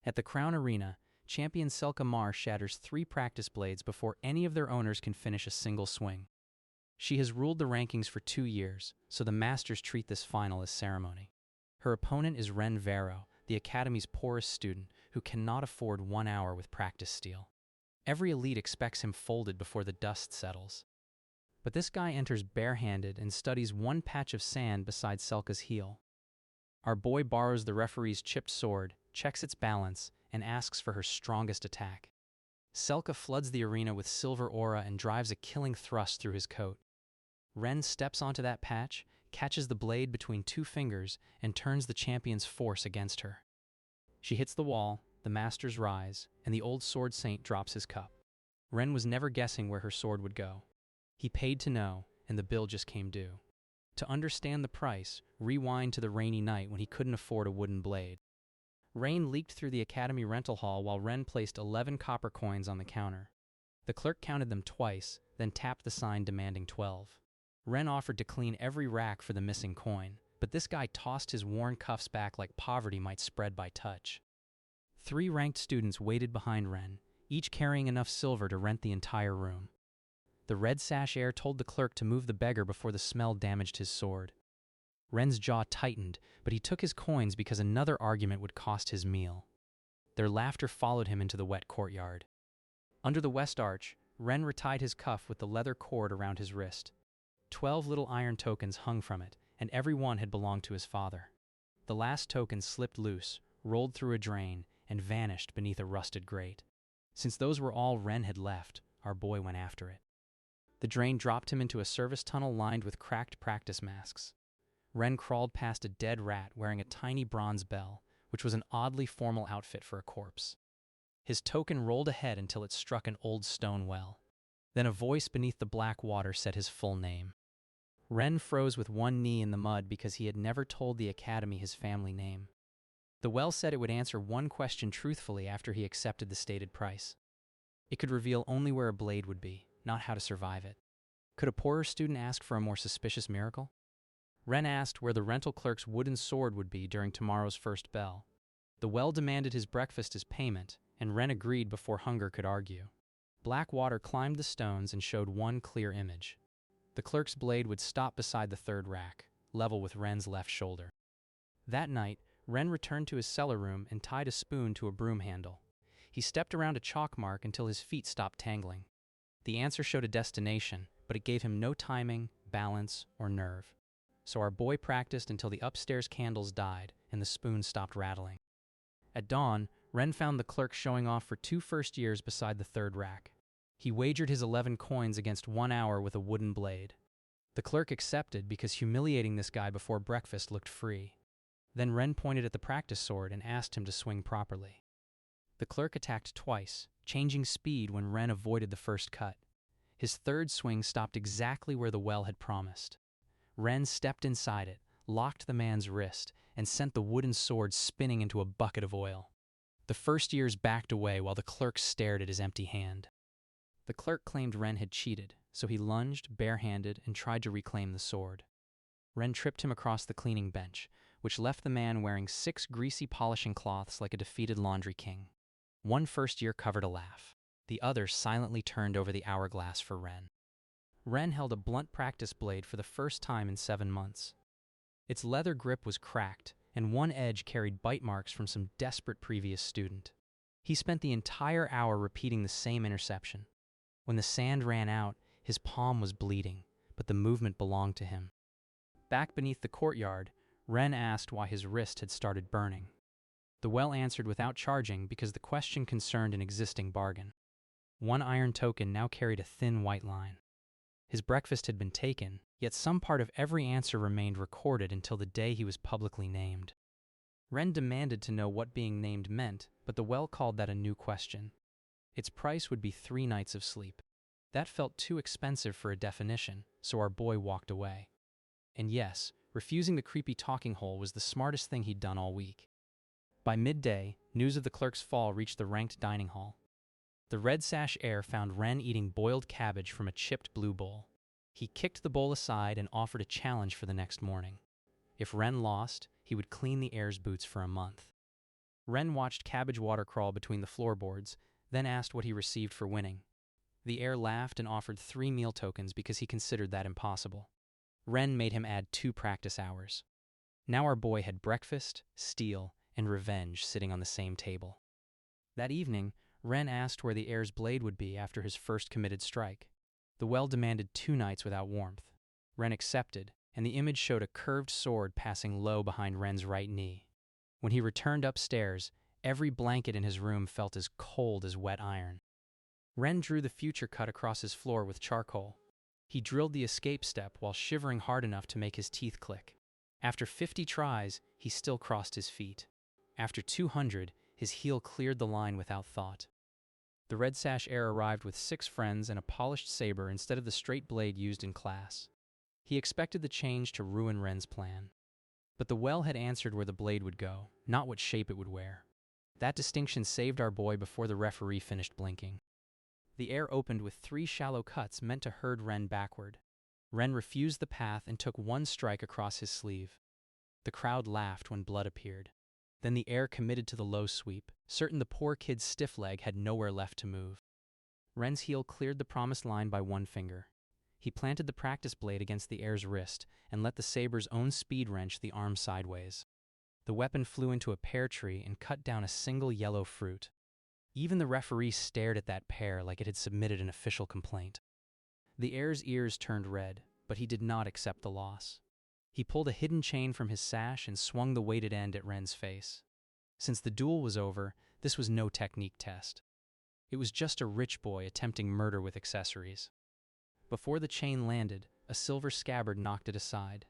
At the Crown Arena, champion Selka Mar shatters 3 practice blades before any of their owners can finish a single swing. She has ruled the rankings for 2 years, so the Masters treat this final as ceremony. Her opponent is Ren Vero, the Academy's poorest student, who cannot afford 1 hour with practice steel. Every elite expects him folded before the dust settles. But this guy enters barehanded and studies one patch of sand beside Selka's heel. Our boy borrows the referee's chipped sword, checks its balance, and asks for her strongest attack. Selka floods the arena with silver aura and drives a killing thrust through his coat. Ren steps onto that patch, catches the blade between 2 fingers, and turns the champion's force against her. She hits the wall, the Masters rise, and the old sword saint drops his cup. Ren was never guessing where her sword would go. He paid to know, and the bill just came due. To understand the price, rewind to the rainy night when he couldn't afford a wooden blade. Rain leaked through the Academy rental hall while Ren placed 11 copper coins on the counter. The clerk counted them twice, then tapped the sign demanding 12. Ren offered to clean every rack for the missing coin, but this guy tossed his worn cuffs back like poverty might spread by touch. 3 ranked students waited behind Ren, each carrying enough silver to rent the entire room. The red sash heir told the clerk to move the beggar before the smell damaged his sword. Ren's jaw tightened, but he took his coins because another argument would cost his meal. Their laughter followed him into the wet courtyard. Under the west arch, Ren retied his cuff with the leather cord around his wrist. 12 little iron tokens hung from it, and every one had belonged to his father. The last token slipped loose, rolled through a drain, and vanished beneath a rusted grate. Since those were all Ren had left, our boy went after it. The drain dropped him into a service tunnel lined with cracked practice masks. Ren crawled past a dead rat wearing a tiny bronze bell, which was an oddly formal outfit for a corpse. His token rolled ahead until it struck an old stone well. Then a voice beneath the black water said his full name. Ren froze with one knee in the mud because he had never told the Academy his family name. The well said it would answer one question truthfully after he accepted the stated price. It could reveal only where a blade would be, not how to survive it. Could a poorer student ask for a more suspicious miracle? Ren asked where the rental clerk's wooden sword would be during tomorrow's first bell. The well demanded his breakfast as payment, and Ren agreed before hunger could argue. Black water climbed the stones and showed one clear image. The clerk's blade would stop beside the 3rd rack, level with Ren's left shoulder. That night, Ren returned to his cellar room and tied a spoon to a broom handle. He stepped around a chalk mark until his feet stopped tangling. The answer showed a destination, but it gave him no timing, balance, or nerve. So our boy practiced until the upstairs candles died and the spoon stopped rattling. At dawn, Ren found the clerk showing off for 2 first years beside the 3rd rack. He wagered his 11 coins against 1 hour with a wooden blade. The clerk accepted because humiliating this guy before breakfast looked free. Then Ren pointed at the practice sword and asked him to swing properly. The clerk attacked twice, changing speed when Ren avoided the first cut. His 3rd swing stopped exactly where the well had promised. Ren stepped inside it, locked the man's wrist, and sent the wooden sword spinning into a bucket of oil. The first years backed away while the clerk stared at his empty hand. The clerk claimed Ren had cheated, so he lunged, barehanded, and tried to reclaim the sword. Ren tripped him across the cleaning bench, which left the man wearing 6 greasy polishing cloths like a defeated laundry king. One first year covered a laugh. The other silently turned over the hourglass for Ren. Ren held a blunt practice blade for the first time in 7 months. Its leather grip was cracked, and one edge carried bite marks from some desperate previous student. He spent the entire hour repeating the same interception. When the sand ran out, his palm was bleeding, but the movement belonged to him. Back beneath the courtyard, Ren asked why his wrist had started burning. The well answered without charging because the question concerned an existing bargain. 1 iron token now carried a thin white line. His breakfast had been taken, yet some part of every answer remained recorded until the day he was publicly named. Ren demanded to know what being named meant, but the well called that a new question. Its price would be 3 nights of sleep. That felt too expensive for a definition, so our boy walked away. And yes, refusing the creepy talking hole was the smartest thing he'd done all week. By midday, news of the clerk's fall reached the ranked dining hall. The red sash heir found Ren eating boiled cabbage from a chipped blue bowl. He kicked the bowl aside and offered a challenge for the next morning. If Ren lost, he would clean the heir's boots for a month. Ren watched cabbage water crawl between the floorboards, then asked what he received for winning. The heir laughed and offered 3 meal tokens because he considered that impossible. Ren made him add 2 practice hours. Now our boy had breakfast, steel, and revenge sitting on the same table. That evening, Ren asked where the heir's blade would be after his first committed strike. The well demanded 2 nights without warmth. Ren accepted, and the image showed a curved sword passing low behind Ren's right knee. When he returned upstairs, every blanket in his room felt as cold as wet iron. Ren drew the future cut across his floor with charcoal. He drilled the escape step while shivering hard enough to make his teeth click. After 50 tries, he still crossed his feet. After 200, his heel cleared the line without thought. The Red Sash heir arrived with 6 friends and a polished saber instead of the straight blade used in class. He expected the change to ruin Ren's plan. But the well had answered where the blade would go, not what shape it would wear. That distinction saved our boy before the referee finished blinking. The heir opened with 3 shallow cuts meant to herd Ren backward. Ren refused the path and took 1 strike across his sleeve. The crowd laughed when blood appeared. Then the heir committed to the low sweep, certain the poor kid's stiff leg had nowhere left to move. Ren's heel cleared the promised line by 1 finger. He planted the practice blade against the heir's wrist and let the saber's own speed wrench the arm sideways. The weapon flew into a pear tree and cut down a single yellow fruit. Even the referee stared at that pear like it had submitted an official complaint. The heir's ears turned red, but he did not accept the loss. He pulled a hidden chain from his sash and swung the weighted end at Ren's face. Since the duel was over, this was no technique test. It was just a rich boy attempting murder with accessories. Before the chain landed, a silver scabbard knocked it aside.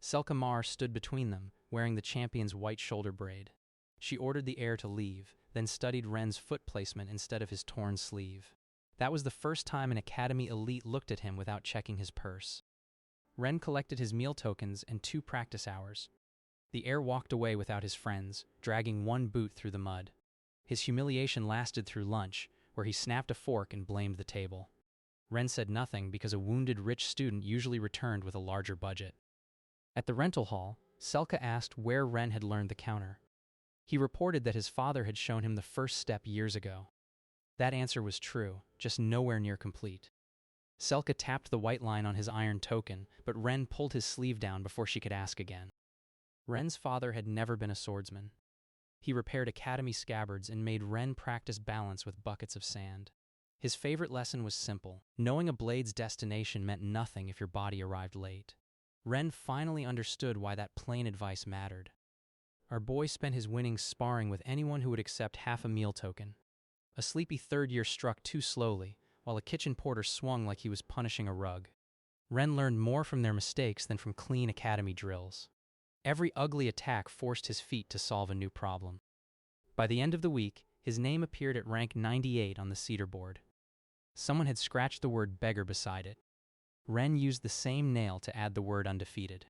Selka Mar stood between them, wearing the champion's white shoulder braid. She ordered the heir to leave, then studied Ren's foot placement instead of his torn sleeve. That was the first time an Academy elite looked at him without checking his purse. Ren collected his meal tokens and 2 practice hours. The heir walked away without his friends, dragging 1 boot through the mud. His humiliation lasted through lunch, where he snapped a fork and blamed the table. Ren said nothing because a wounded rich student usually returned with a larger budget. At the rental hall, Selka asked where Ren had learned the counter. He reported that his father had shown him the first step years ago. That answer was true, just nowhere near complete. Selka tapped the white line on his iron token, but Ren pulled his sleeve down before she could ask again. Ren's father had never been a swordsman. He repaired Academy scabbards and made Ren practice balance with buckets of sand. His favorite lesson was simple. Knowing a blade's destination meant nothing if your body arrived late. Ren finally understood why that plain advice mattered. Our boy spent his winnings sparring with anyone who would accept half a meal token. A sleepy third year struck too slowly, while a kitchen porter swung like he was punishing a rug. Ren learned more from their mistakes than from clean Academy drills. Every ugly attack forced his feet to solve a new problem. By the end of the week, his name appeared at rank 98 on the cedar board. Someone had scratched the word beggar beside it. Ren used the same nail to add the word undefeated.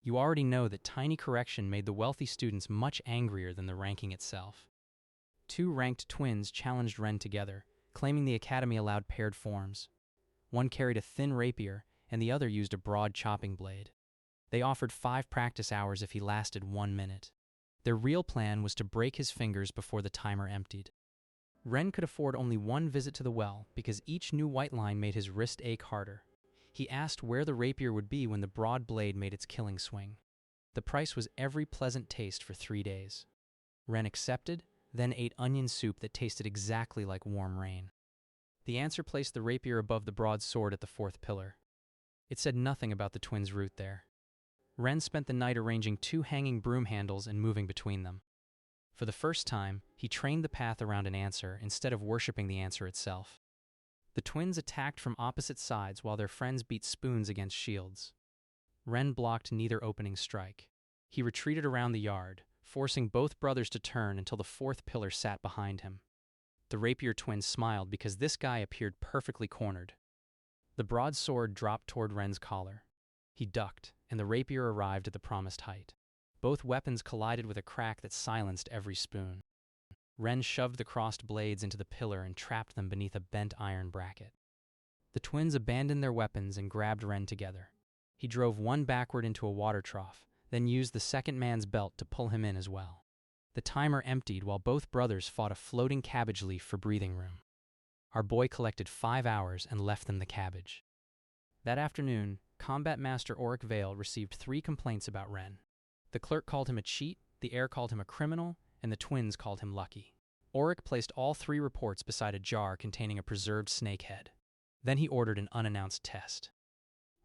You already know that tiny correction made the wealthy students much angrier than the ranking itself. 2 ranked twins challenged Ren together, claiming the Academy allowed paired forms. One carried a thin rapier, and the other used a broad chopping blade. They offered 5 practice hours if he lasted 1 minute. Their real plan was to break his fingers before the timer emptied. Ren could afford only 1 visit to the well because each new white line made his wrist ache harder. He asked where the rapier would be when the broad blade made its killing swing. The price was every pleasant taste for 3 days. Ren accepted, then ate onion soup that tasted exactly like warm rain. The answer placed the rapier above the broadsword at the 4th pillar. It said nothing about the twins' route there. Ren spent the night arranging 2 hanging broom handles and moving between them. For the first time, he trained the path around an answer instead of worshipping the answer itself. The twins attacked from opposite sides while their friends beat spoons against shields. Ren blocked neither opening strike. He retreated around the yard, forcing both brothers to turn until the 4th pillar sat behind him. The rapier twins smiled because this guy appeared perfectly cornered. The broadsword dropped toward Ren's collar. He ducked, and the rapier arrived at the promised height. Both weapons collided with a crack that silenced every spoon. Ren shoved the crossed blades into the pillar and trapped them beneath a bent iron bracket. The twins abandoned their weapons and grabbed Ren together. He drove one backward into a water trough, then used the second man's belt to pull him in as well. The timer emptied while both brothers fought a floating cabbage leaf for breathing room. Our boy collected 5 hours and left them the cabbage. That afternoon, Combat Master Auric Vale received 3 complaints about Ren. The clerk called him a cheat, the heir called him a criminal, and the twins called him lucky. Auric placed all 3 reports beside a jar containing a preserved snake head. Then he ordered an unannounced test.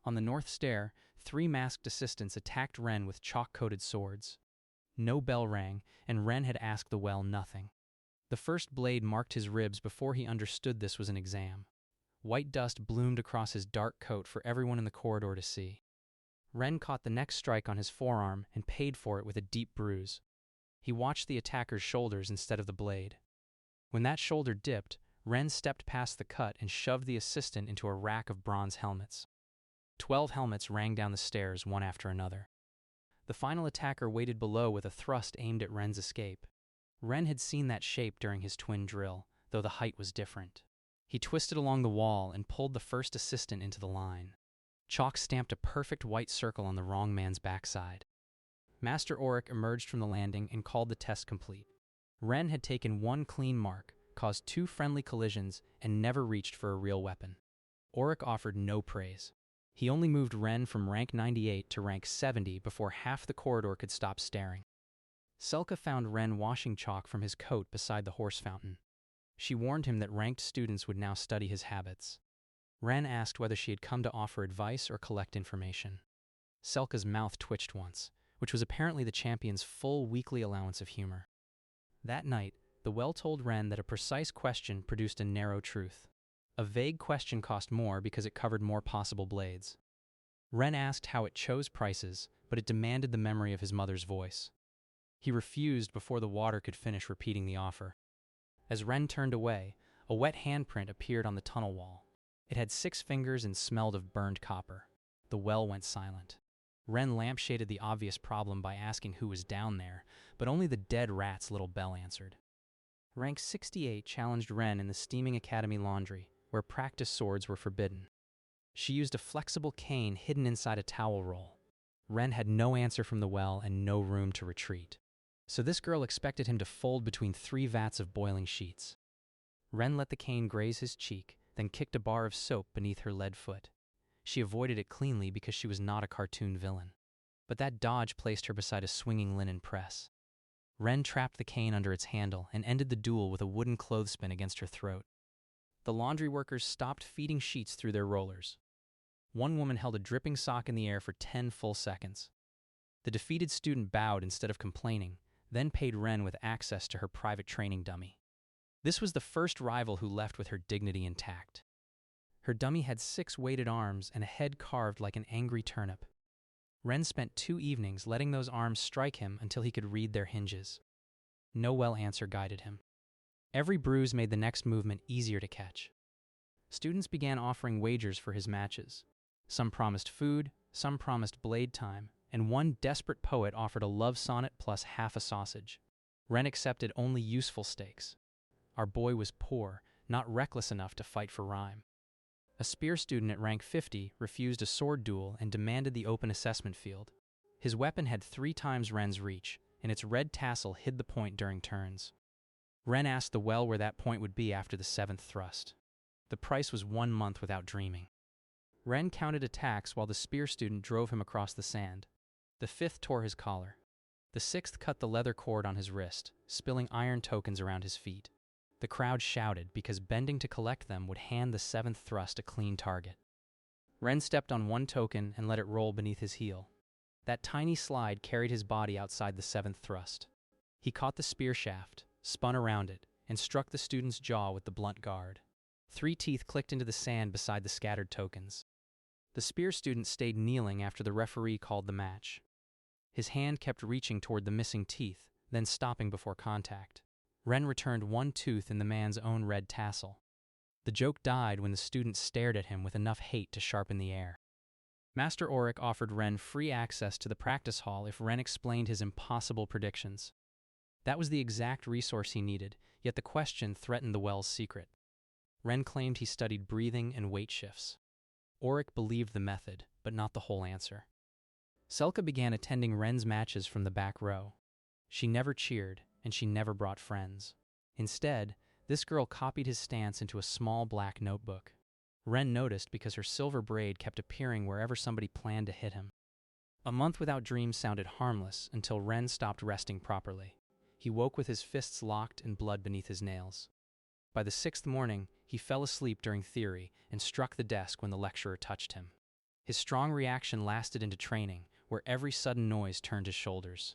On the north stair, 3 masked assistants attacked Ren with chalk-coated swords. No bell rang, and Ren had asked the well nothing. The first blade marked his ribs before he understood this was an exam. White dust bloomed across his dark coat for everyone in the corridor to see. Ren caught the next strike on his forearm and paid for it with a deep bruise. He watched the attacker's shoulders instead of the blade. When that shoulder dipped, Ren stepped past the cut and shoved the assistant into a rack of bronze helmets. 12 helmets rang down the stairs one after another. The final attacker waited below with a thrust aimed at Ren's escape. Ren had seen that shape during his twin drill, though the height was different. He twisted along the wall and pulled the first assistant into the line. Chalk stamped a perfect white circle on the wrong man's backside. Master Auric emerged from the landing and called the test complete. Ren had taken 1 clean mark, caused 2 friendly collisions, and never reached for a real weapon. Auric offered no praise. He only moved Ren from rank 98 to rank 70 before half the corridor could stop staring. Selka found Ren washing chalk from his coat beside the horse fountain. She warned him that ranked students would now study his habits. Ren asked whether she had come to offer advice or collect information. Selka's mouth twitched once, which was apparently the champion's full weekly allowance of humor. That night, the well told Ren that a precise question produced a narrow truth. A vague question cost more because it covered more possible blades. Ren asked how it chose prices, but it demanded the memory of his mother's voice. He refused before the water could finish repeating the offer. As Ren turned away, a wet handprint appeared on the tunnel wall. It had 6 fingers and smelled of burned copper. The well went silent. Ren lampshaded the obvious problem by asking who was down there, but only the dead rat's little bell answered. Rank 68 challenged Ren in the steaming academy laundry, where practice swords were forbidden. She used a flexible cane hidden inside a towel roll. Ren had no answer from the well and no room to retreat. So this girl expected him to fold between 3 vats of boiling sheets. Ren let the cane graze his cheek, then kicked a bar of soap beneath her lead foot. She avoided it cleanly because she was not a cartoon villain. But that dodge placed her beside a swinging linen press. Ren trapped the cane under its handle and ended the duel with a wooden clothespin against her throat. The laundry workers stopped feeding sheets through their rollers. One woman held a dripping sock in the air for 10 full seconds. The defeated student bowed instead of complaining, then paid Ren with access to her private training dummy. This was the first rival who left with her dignity intact. Her dummy had 6 weighted arms and a head carved like an angry turnip. Ren spent 2 evenings letting those arms strike him until he could read their hinges. No well answer guided him. Every bruise made the next movement easier to catch. Students began offering wagers for his matches. Some promised food, some promised blade time, and one desperate poet offered a love sonnet plus half a sausage. Ren accepted only useful stakes. Our boy was poor, not reckless enough to fight for rhyme. A spear student at rank 50 refused a sword duel and demanded the open assessment field. His weapon had 3 times Ren's reach, and its red tassel hid the point during turns. Ren asked the well where that point would be after the 7th thrust. The price was 1 month without dreaming. Ren counted attacks while the spear student drove him across the sand. The 5th tore his collar. The 6th cut the leather cord on his wrist, spilling iron tokens around his feet. The crowd shouted because bending to collect them would hand the 7th thrust a clean target. Ren stepped on one token and let it roll beneath his heel. That tiny slide carried his body outside the 7th thrust. He caught the spear shaft, spun around it, and struck the student's jaw with the blunt guard. 3 teeth clicked into the sand beside the scattered tokens. The spear student stayed kneeling after the referee called the match. His hand kept reaching toward the missing teeth, then stopping before contact. Ren returned 1 tooth in the man's own red tassel. The joke died when the student stared at him with enough hate to sharpen the air. Master Auric offered Ren free access to the practice hall if Ren explained his impossible predictions. That was the exact resource he needed, yet the question threatened the well's secret. Ren claimed he studied breathing and weight shifts. Auric believed the method, but not the whole answer. Selka began attending Ren's matches from the back row. She never cheered, and she never brought friends. Instead, this girl copied his stance into a small black notebook. Ren noticed because her silver braid kept appearing wherever somebody planned to hit him. A month without dreams sounded harmless until Ren stopped resting properly. He woke with his fists locked and blood beneath his nails. By the 6th morning, he fell asleep during theory and struck the desk when the lecturer touched him. His strong reaction lasted into training, where every sudden noise turned his shoulders.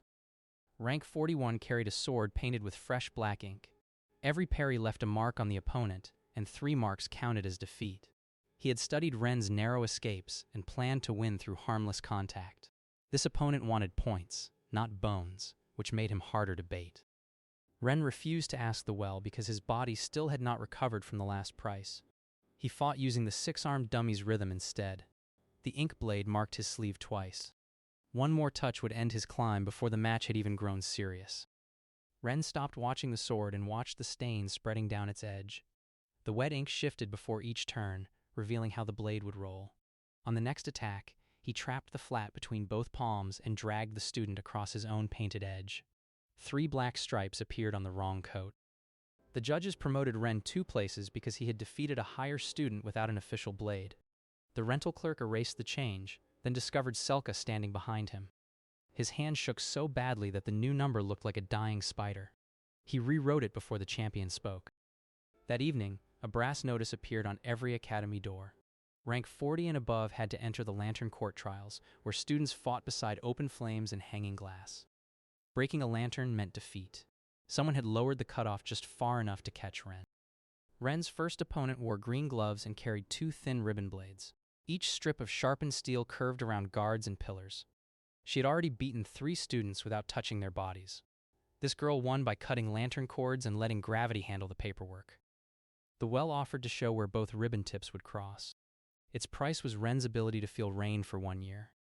Rank 41 carried a sword painted with fresh black ink. Every parry left a mark on the opponent, and 3 marks counted as defeat. He had studied Ren's narrow escapes and planned to win through harmless contact. This opponent wanted points, not bones, which made him harder to bait. Ren refused to ask the well because his body still had not recovered from the last price. He fought using the 6-armed dummy's rhythm instead. The ink blade marked his sleeve twice. One more touch would end his climb before the match had even grown serious. Ren stopped watching the sword and watched the stains spreading down its edge. The wet ink shifted before each turn, revealing how the blade would roll. On the next attack, he trapped the flat between both palms and dragged the student across his own painted edge. 3 black stripes appeared on the wrong coat. The judges promoted Ren 2 places because he had defeated a higher student without an official blade. The rental clerk erased the change, then discovered Selka standing behind him. His hand shook so badly that the new number looked like a dying spider. He rewrote it before the champion spoke. That evening, a brass notice appeared on every academy door. Rank 40 and above had to enter the Lantern Court trials, where students fought beside open flames and hanging glass. Breaking a lantern meant defeat. Someone had lowered the cutoff just far enough to catch Ren. Ren's first opponent wore green gloves and carried 2 thin ribbon blades. Each strip of sharpened steel curved around guards and pillars. She had already beaten 3 students without touching their bodies. This girl won by cutting lantern cords and letting gravity handle the paperwork. The well offered to show where both ribbon tips would cross. Its price was Ren's ability to feel rain for 1 year.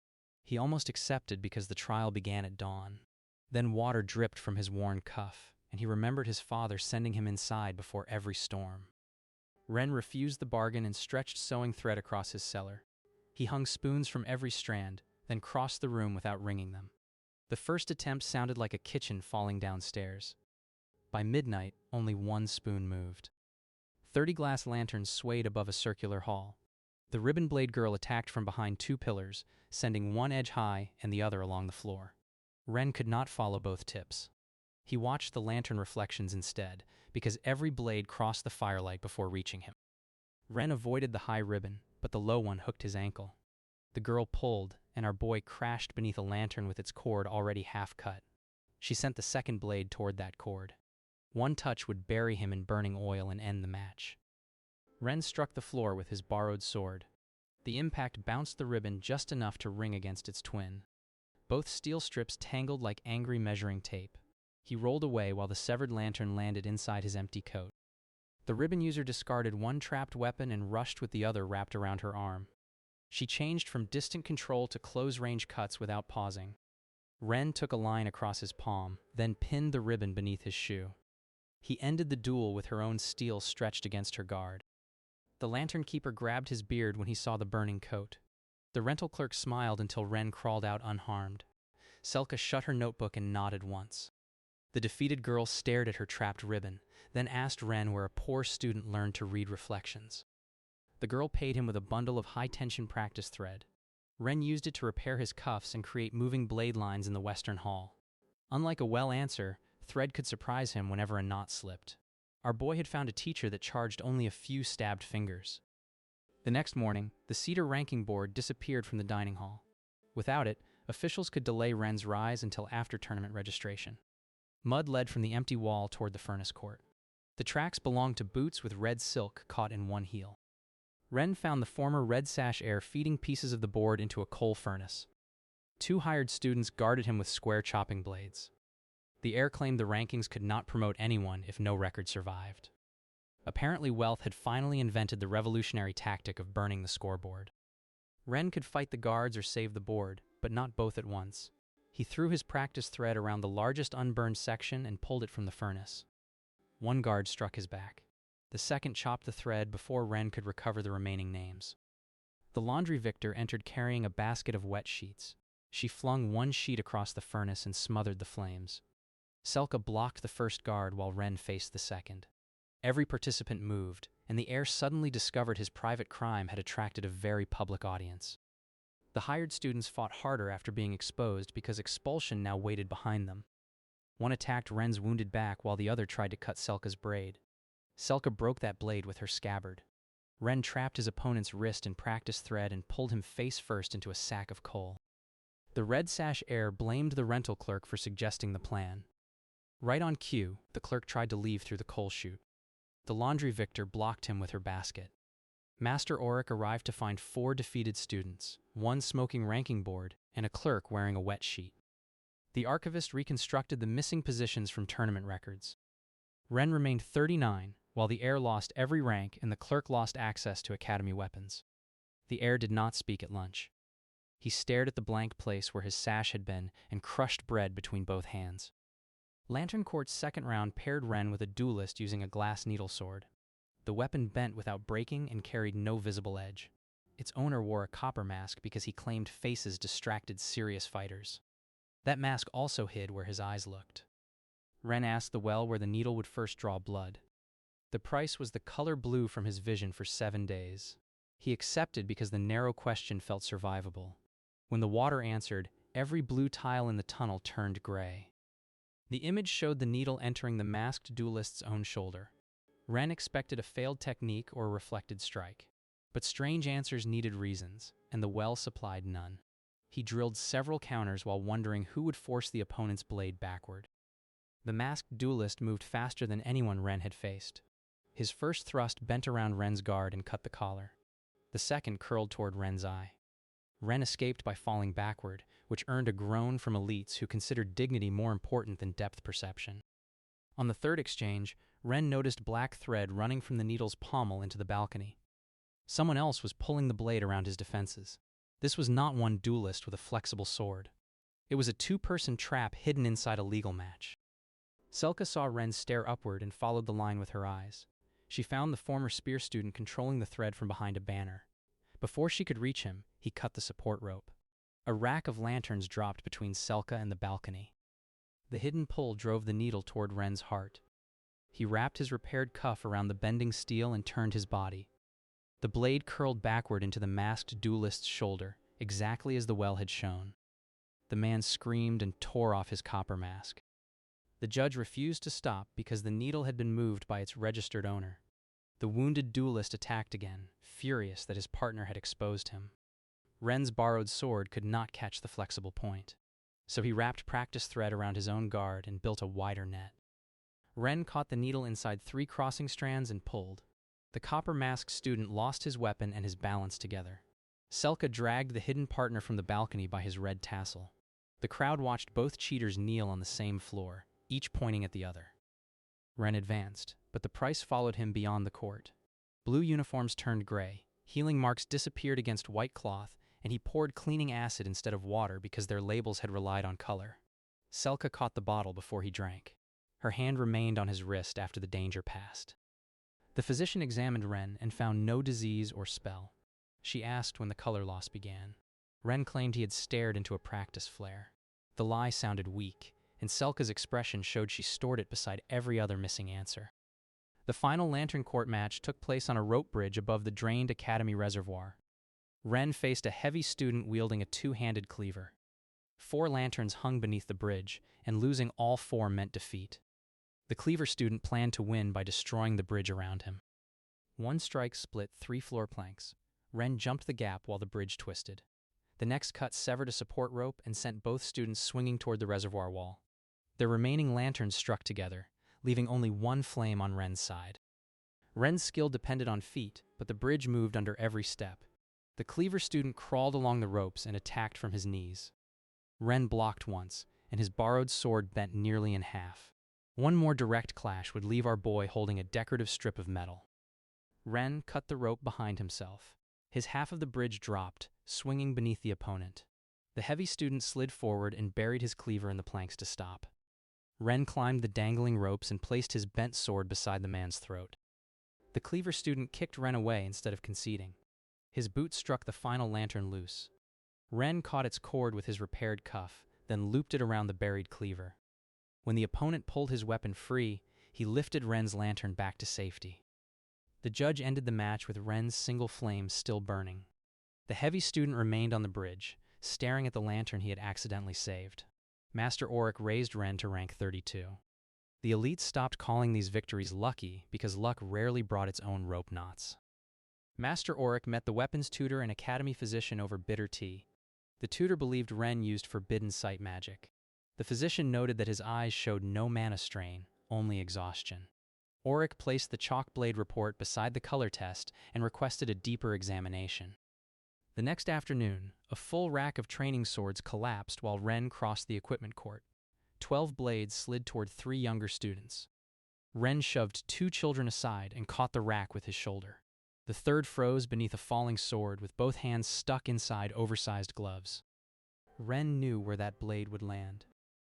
He almost accepted because the trial began at dawn. Then water dripped from his worn cuff, and he remembered his father sending him inside before every storm. Ren refused the bargain and stretched sewing thread across his cellar. He hung spoons from every strand, then crossed the room without ringing them. The first attempt sounded like a kitchen falling downstairs. By midnight, only 1 spoon moved. 30 glass lanterns swayed above a circular hall. The ribbon blade girl attacked from behind 2 pillars, sending one edge high and the other along the floor. Ren could not follow both tips. He watched the lantern reflections instead, because every blade crossed the firelight before reaching him. Ren avoided the high ribbon, but the low one hooked his ankle. The girl pulled, and our boy crashed beneath a lantern with its cord already half cut. She sent the second blade toward that cord. One touch would bury him in burning oil and end the match. Ren struck the floor with his borrowed sword. The impact bounced the ribbon just enough to ring against its twin. Both steel strips tangled like angry measuring tape. He rolled away while the severed lantern landed inside his empty coat. The ribbon user discarded one trapped weapon and rushed with the other wrapped around her arm. She changed from distant control to close-range cuts without pausing. Ren took a line across his palm, then pinned the ribbon beneath his shoe. He ended the duel with her own steel stretched against her guard. The lantern keeper grabbed his beard when he saw the burning coat. The rental clerk smiled until Ren crawled out unharmed. Selka shut her notebook and nodded once. The defeated girl stared at her trapped ribbon, then asked Ren where a poor student learned to read reflections. The girl paid him with a bundle of high-tension practice thread. Ren used it to repair his cuffs and create moving blade lines in the Western Hall. Unlike a well answer, thread could surprise him whenever a knot slipped. Our boy had found a teacher that charged only a few stabbed fingers. The next morning, the cedar ranking board disappeared from the dining hall. Without it, officials could delay Ren's rise until after tournament registration. Mud led from the empty wall toward the furnace court. The tracks belonged to boots with red silk caught in one heel. Ren found the former red sash heir feeding pieces of the board into a coal furnace. 2 hired students guarded him with square chopping blades. The heir claimed the rankings could not promote anyone if no record survived. Apparently Wealth had finally invented the revolutionary tactic of burning the scoreboard. Ren could fight the guards or save the board, but not both at once. He threw his practice thread around the largest unburned section and pulled it from the furnace. One guard struck his back. The second chopped the thread before Ren could recover the remaining names. The laundry victor entered carrying a basket of wet sheets. She flung one sheet across the furnace and smothered the flames. Selka blocked the first guard while Ren faced the second. Every participant moved, and the heir suddenly discovered his private crime had attracted a very public audience. The hired students fought harder after being exposed because expulsion now waited behind them. One attacked Ren's wounded back while the other tried to cut Selka's braid. Selka broke that blade with her scabbard. Ren trapped his opponent's wrist in practice thread and pulled him face first into a sack of coal. The red sash heir blamed the rental clerk for suggesting the plan. Right on cue, the clerk tried to leave through the coal chute. The laundry victor blocked him with her basket. Master Auric arrived to find 4 defeated students, 1 smoking ranking board, and a clerk wearing a wet sheet. The archivist reconstructed the missing positions from tournament records. Ren remained 39, while the heir lost every rank and the clerk lost access to academy weapons. The heir did not speak at lunch. He stared at the blank place where his sash had been and crushed bread between both hands. Lantern Court's second round paired Ren with a duelist using a glass needle sword. The weapon bent without breaking and carried no visible edge. Its owner wore a copper mask because he claimed faces distracted serious fighters. That mask also hid where his eyes looked. Ren asked the well where the needle would first draw blood. The price was the color blue from his vision for 7 days. He accepted because the narrow question felt survivable. When the water answered, every blue tile in the tunnel turned gray. The image showed the needle entering the masked duelist's own shoulder. Ren expected a failed technique or a reflected strike. But strange answers needed reasons, and the well supplied none. He drilled several counters while wondering who would force the opponent's blade backward. The masked duelist moved faster than anyone Ren had faced. His first thrust bent around Ren's guard and cut the collar. The second curled toward Ren's eye. Ren escaped by falling backward, which earned a groan from elites who considered dignity more important than depth perception. On the third exchange, Ren noticed black thread running from the needle's pommel into the balcony. Someone else was pulling the blade around his defenses. This was not one duelist with a flexible sword. It was a 2-person trap hidden inside a legal match. Selka saw Ren stare upward and followed the line with her eyes. She found the former spear student controlling the thread from behind a banner. Before she could reach him, he cut the support rope. A rack of lanterns dropped between Selka and the balcony. The hidden pull drove the needle toward Ren's heart. He wrapped his repaired cuff around the bending steel and turned his body. The blade curled backward into the masked duelist's shoulder, exactly as the well had shown. The man screamed and tore off his copper mask. The judge refused to stop because the needle had been moved by its registered owner. The wounded duelist attacked again, furious that his partner had exposed him. Ren's borrowed sword could not catch the flexible point, so he wrapped practice thread around his own guard and built a wider net. Ren caught the needle inside 3 crossing strands and pulled. The copper-masked student lost his weapon and his balance together. Selka dragged the hidden partner from the balcony by his red tassel. The crowd watched both cheaters kneel on the same floor, each pointing at the other. Ren advanced, but the price followed him beyond the court. Blue uniforms turned gray, healing marks disappeared against white cloth, and he poured cleaning acid instead of water because their labels had relied on color. Selka caught the bottle before he drank. Her hand remained on his wrist after the danger passed. The physician examined Ren and found no disease or spell. She asked when the color loss began. Ren claimed he had stared into a practice flare. The lie sounded weak, and Selka's expression showed she stored it beside every other missing answer. The final Lantern Court match took place on a rope bridge above the drained academy reservoir. Ren faced a heavy student wielding a 2-handed cleaver. 4 lanterns hung beneath the bridge, and losing all 4 meant defeat. The cleaver student planned to win by destroying the bridge around him. One strike split 3 floor planks. Ren jumped the gap while the bridge twisted. The next cut severed a support rope and sent both students swinging toward the reservoir wall. Their remaining lanterns struck together, leaving only 1 flame on Ren's side. Ren's skill depended on feet, but the bridge moved under every step. The cleaver student crawled along the ropes and attacked from his knees. Ren blocked once, and his borrowed sword bent nearly in half. One more direct clash would leave our boy holding a decorative strip of metal. Ren cut the rope behind himself. His half of the bridge dropped, swinging beneath the opponent. The heavy student slid forward and buried his cleaver in the planks to stop. Ren climbed the dangling ropes and placed his bent sword beside the man's throat. The cleaver student kicked Ren away instead of conceding. His boot struck the final lantern loose. Ren caught its cord with his repaired cuff, then looped it around the buried cleaver. When the opponent pulled his weapon free, he lifted Ren's lantern back to safety. The judge ended the match with Ren's single flame still burning. The heavy student remained on the bridge, staring at the lantern he had accidentally saved. Master Auric raised Ren to rank 32. The elites stopped calling these victories lucky because luck rarely brought its own rope knots. Master Auric met the weapons tutor and academy physician over bitter tea. The tutor believed Ren used forbidden sight magic. The physician noted that his eyes showed no mana strain, only exhaustion. Auric placed the chalk blade report beside the color test and requested a deeper examination. The next afternoon, a full rack of training swords collapsed while Ren crossed the equipment court. 12 blades slid toward 3 younger students. Ren shoved 2 children aside and caught the rack with his shoulder. The third froze beneath a falling sword with both hands stuck inside oversized gloves. Ren knew where that blade would land.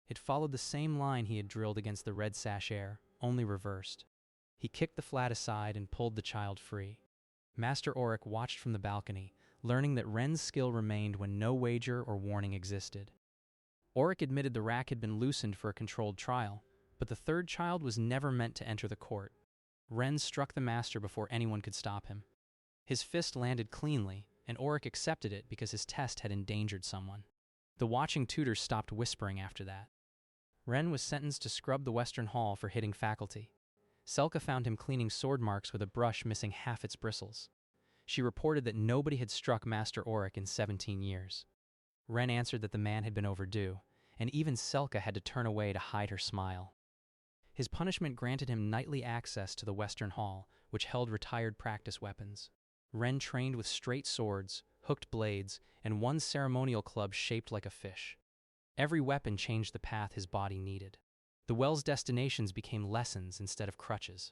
It followed the same line he had drilled against the red sash air, only reversed. He kicked the flat aside and pulled the child free. Master Auric watched from the balcony, learning that Ren's skill remained when no wager or warning existed. Auric admitted the rack had been loosened for a controlled trial, but the third child was never meant to enter the court. Ren struck the master before anyone could stop him. His fist landed cleanly, and Auric accepted it because his test had endangered someone. The watching tutors stopped whispering after that. Ren was sentenced to scrub the Western Hall for hitting faculty. Selka found him cleaning sword marks with a brush missing half its bristles. She reported that nobody had struck Master Auric in 17 years. Ren answered that the man had been overdue, and even Selka had to turn away to hide her smile. His punishment granted him nightly access to the Western Hall, which held retired practice weapons. Ren trained with straight swords, hooked blades, and one ceremonial club shaped like a fish. Every weapon changed the path his body needed. The well's destinations became lessons instead of crutches.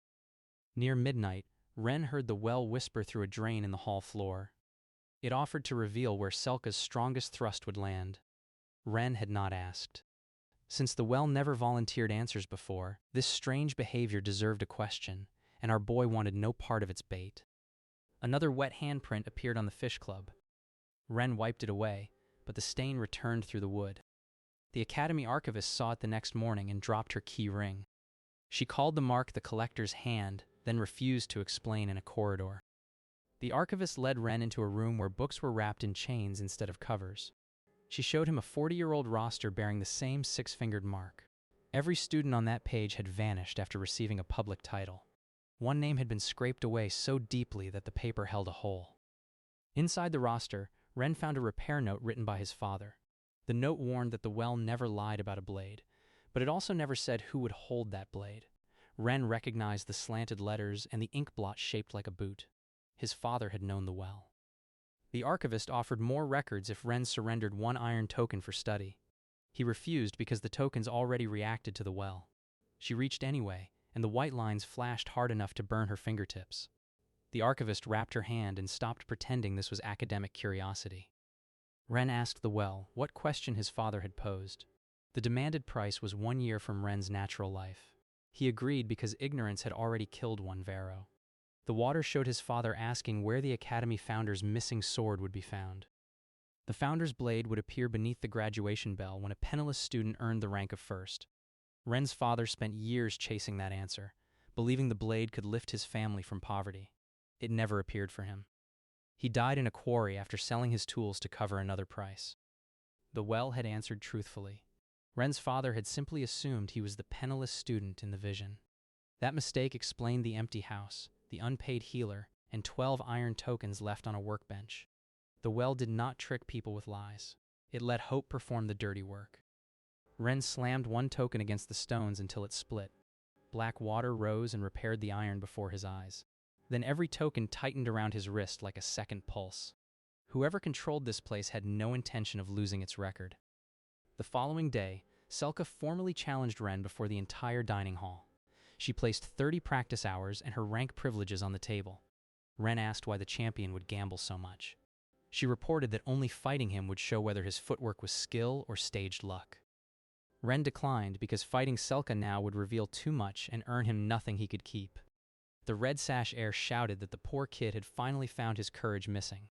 Near midnight, Ren heard the well whisper through a drain in the hall floor. It offered to reveal where Selka's strongest thrust would land. Ren had not asked. Since the well never volunteered answers before, this strange behavior deserved a question, and our boy wanted no part of its bait. Another wet handprint appeared on the fish club. Ren wiped it away, but the stain returned through the wood. The academy archivist saw it the next morning and dropped her key ring. She called the mark the collector's hand, then refused to explain in a corridor. The archivist led Ren into a room where books were wrapped in chains instead of covers. She showed him a 40-year-old roster bearing the same 6-fingered mark. Every student on that page had vanished after receiving a public title. One name had been scraped away so deeply that the paper held a hole. Inside the roster, Ren found a repair note written by his father. The note warned that the well never lied about a blade, but it also never said who would hold that blade. Ren recognized the slanted letters and the ink blot shaped like a boot. His father had known the well. The archivist offered more records if Ren surrendered 1 iron token for study. He refused because the tokens already reacted to the well. She reached anyway, and the white lines flashed hard enough to burn her fingertips. The archivist wrapped her hand and stopped pretending this was academic curiosity. Ren asked the well what question his father had posed. The demanded price was 1 year from Ren's natural life. He agreed because ignorance had already killed one Vero. The water showed his father asking where the academy founder's missing sword would be found. The founder's blade would appear beneath the graduation bell when a penniless student earned the rank of first. Ren's father spent years chasing that answer, believing the blade could lift his family from poverty. It never appeared for him. He died in a quarry after selling his tools to cover another price. The well had answered truthfully. Ren's father had simply assumed he was the penniless student in the vision. That mistake explained the empty house, the unpaid healer, and 12 iron tokens left on a workbench. The well did not trick people with lies. It let hope perform the dirty work. Ren slammed 1 token against the stones until it split. Black water rose and repaired the iron before his eyes. Then every token tightened around his wrist like a second pulse. Whoever controlled this place had no intention of losing its record. The following day, Selka formally challenged Ren before the entire dining hall. She placed 30 practice hours and her rank privileges on the table. Ren asked why the champion would gamble so much. She reported that only fighting him would show whether his footwork was skill or staged luck. Ren declined because fighting Selka now would reveal too much and earn him nothing he could keep. The red sash heir shouted that the poor kid had finally found his courage missing.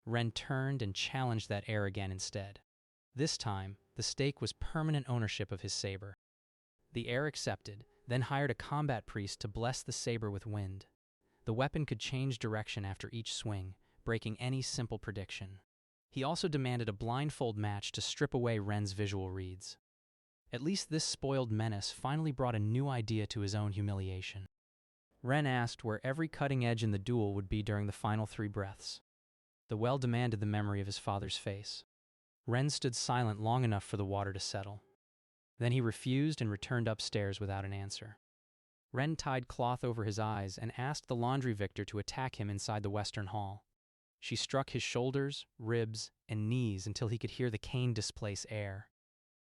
Ren turned and challenged that heir again instead. This time, the stake was permanent ownership of his saber. The heir accepted, then hired a combat priest to bless the saber with wind. The weapon could change direction after each swing, breaking any simple prediction. He also demanded a blindfold match to strip away Ren's visual reads. At least this spoiled menace finally brought a new idea to his own humiliation. Ren asked where every cutting edge in the duel would be during the final 3 breaths. The well demanded the memory of his father's face. Ren stood silent long enough for the water to settle. Then he refused and returned upstairs without an answer. Ren tied cloth over his eyes and asked the laundry victor to attack him inside the western hall. She struck his shoulders, ribs, and knees until he could hear the cane displace air.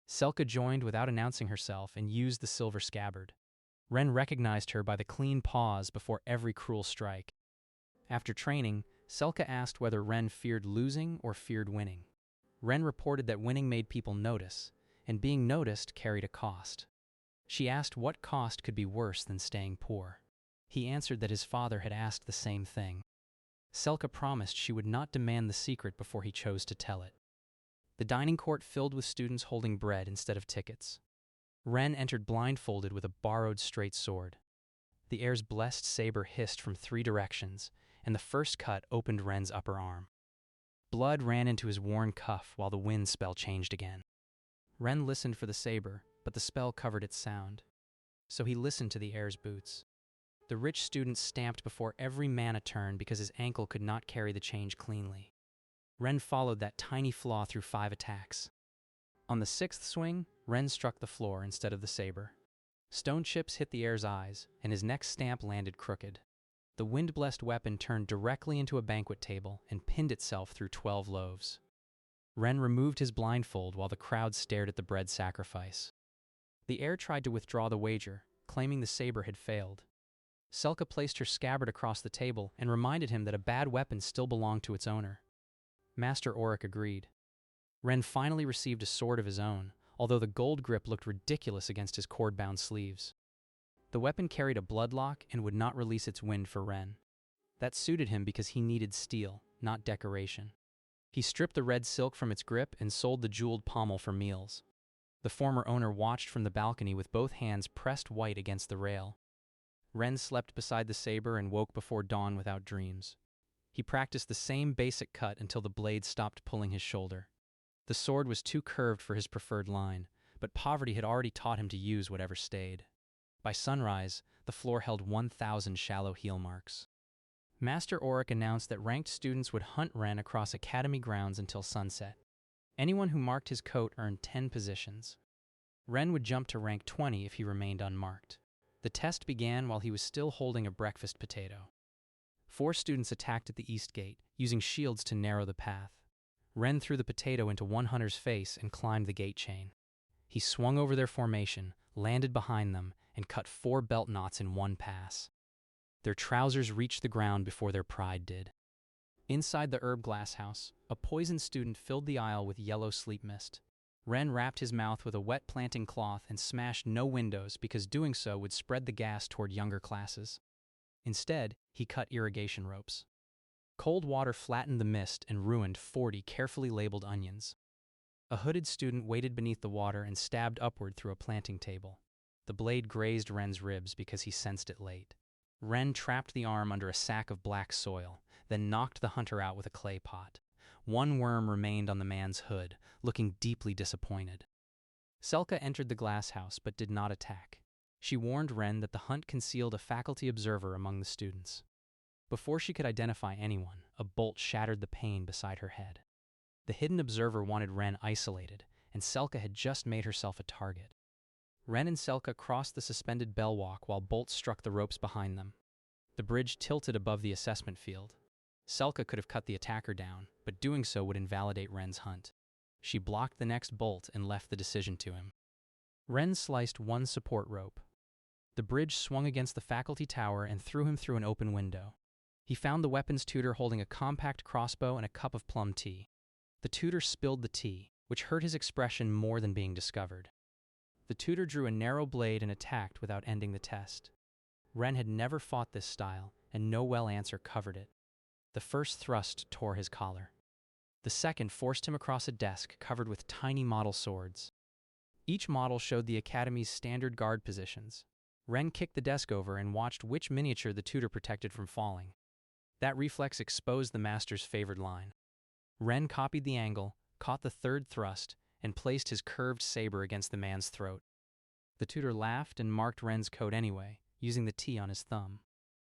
Selka joined without announcing herself and used the silver scabbard. Ren recognized her by the clean pause before every cruel strike. After training, Selka asked whether Ren feared losing or feared winning. Ren reported that winning made people notice, and being noticed carried a cost. She asked what cost could be worse than staying poor. He answered that his father had asked the same thing. Selka promised she would not demand the secret before he chose to tell it. The dining court filled with students holding bread instead of tickets. Ren entered blindfolded with a borrowed straight sword. The heir's blessed saber hissed from 3 directions, and the first cut opened Ren's upper arm. Blood ran into his worn cuff while the wind spell changed again. Ren listened for the saber, but the spell covered its sound. So he listened to the heir's boots. The rich student stamped before every mana turn because his ankle could not carry the change cleanly. Ren followed that tiny flaw through 5 attacks. On the 6th swing, Ren struck the floor instead of the saber. Stone chips hit the heir's eyes, and his next stamp landed crooked. The wind-blessed weapon turned directly into a banquet table and pinned itself through 12 loaves. Ren removed his blindfold while the crowd stared at the bread sacrifice. The heir tried to withdraw the wager, claiming the saber had failed. Selka placed her scabbard across the table and reminded him that a bad weapon still belonged to its owner. Master Auric agreed. Ren finally received a sword of his own, although the gold grip looked ridiculous against his cord-bound sleeves. The weapon carried a bloodlock and would not release its wind for Ren. That suited him because he needed steel, not decoration. He stripped the red silk from its grip and sold the jeweled pommel for meals. The former owner watched from the balcony with both hands pressed white against the rail. Ren slept beside the saber and woke before dawn without dreams. He practiced the same basic cut until the blade stopped pulling his shoulder. The sword was too curved for his preferred line, but poverty had already taught him to use whatever stayed. By sunrise, the floor held 1,000 shallow heel marks. Master Auric announced that ranked students would hunt Ren across academy grounds until sunset. Anyone who marked his coat earned 10 positions. Ren would jump to rank 20 if he remained unmarked. The test began while he was still holding a breakfast potato. 4 students attacked at the east gate, using shields to narrow the path. Ren threw the potato into one hunter's face and climbed the gate chain. He swung over their formation, landed behind them, and cut 4 belt knots in one pass. Their trousers reached the ground before their pride did. Inside the herb glasshouse, a poisoned student filled the aisle with yellow sleep mist. Ren wrapped his mouth with a wet planting cloth and smashed no windows because doing so would spread the gas toward younger classes. Instead, he cut irrigation ropes. Cold water flattened the mist and ruined 40 carefully labeled onions. A hooded student waited beneath the water and stabbed upward through a planting table. The blade grazed Ren's ribs because he sensed it late. Ren trapped the arm under a sack of black soil, then knocked the hunter out with a clay pot. One worm remained on the man's hood, looking deeply disappointed. Selka entered the glass house but did not attack. She warned Ren that the hunt concealed a faculty observer among the students. Before she could identify anyone, a bolt shattered the pane beside her head. The hidden observer wanted Ren isolated, and Selka had just made herself a target. Ren and Selka crossed the suspended bell walk while bolts struck the ropes behind them. The bridge tilted above the assessment field. Selka could have cut the attacker down, but doing so would invalidate Ren's hunt. She blocked the next bolt and left the decision to him. Ren sliced one support rope. The bridge swung against the faculty tower and threw him through an open window. He found the weapons tutor holding a compact crossbow and a cup of plum tea. The tutor spilled the tea, which hurt his expression more than being discovered. The tutor drew a narrow blade and attacked without ending the test. Ren had never fought this style, and no well answer covered it. The first thrust tore his collar. The second forced him across a desk covered with tiny model swords. Each model showed the Academy's standard guard positions. Ren kicked the desk over and watched which miniature the tutor protected from falling. That reflex exposed the master's favored line. Ren copied the angle, caught the third thrust, and placed his curved saber against the man's throat. The tutor laughed and marked Ren's coat anyway, using the T on his thumb.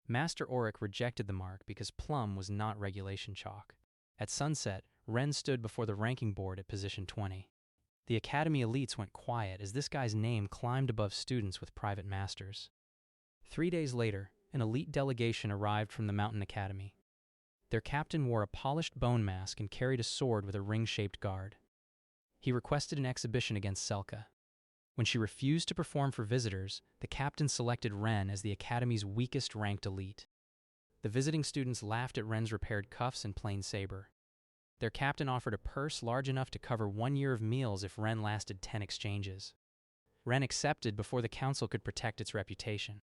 Master Auric rejected the mark because plum was not regulation chalk. At sunset, Ren stood before the ranking board at position 20. The Academy elites went quiet as this guy's name climbed above students with private masters. 3 days later, an elite delegation arrived from the Mountain Academy. Their captain wore a polished bone mask and carried a sword with a ring-shaped guard. He requested an exhibition against Selka. When she refused to perform for visitors, the captain selected Ren as the Academy's weakest-ranked elite. The visiting students laughed at Ren's repaired cuffs and plain saber. Their captain offered a purse large enough to cover 1 year of meals if Ren lasted 10 exchanges. Ren accepted before the council could protect its reputation.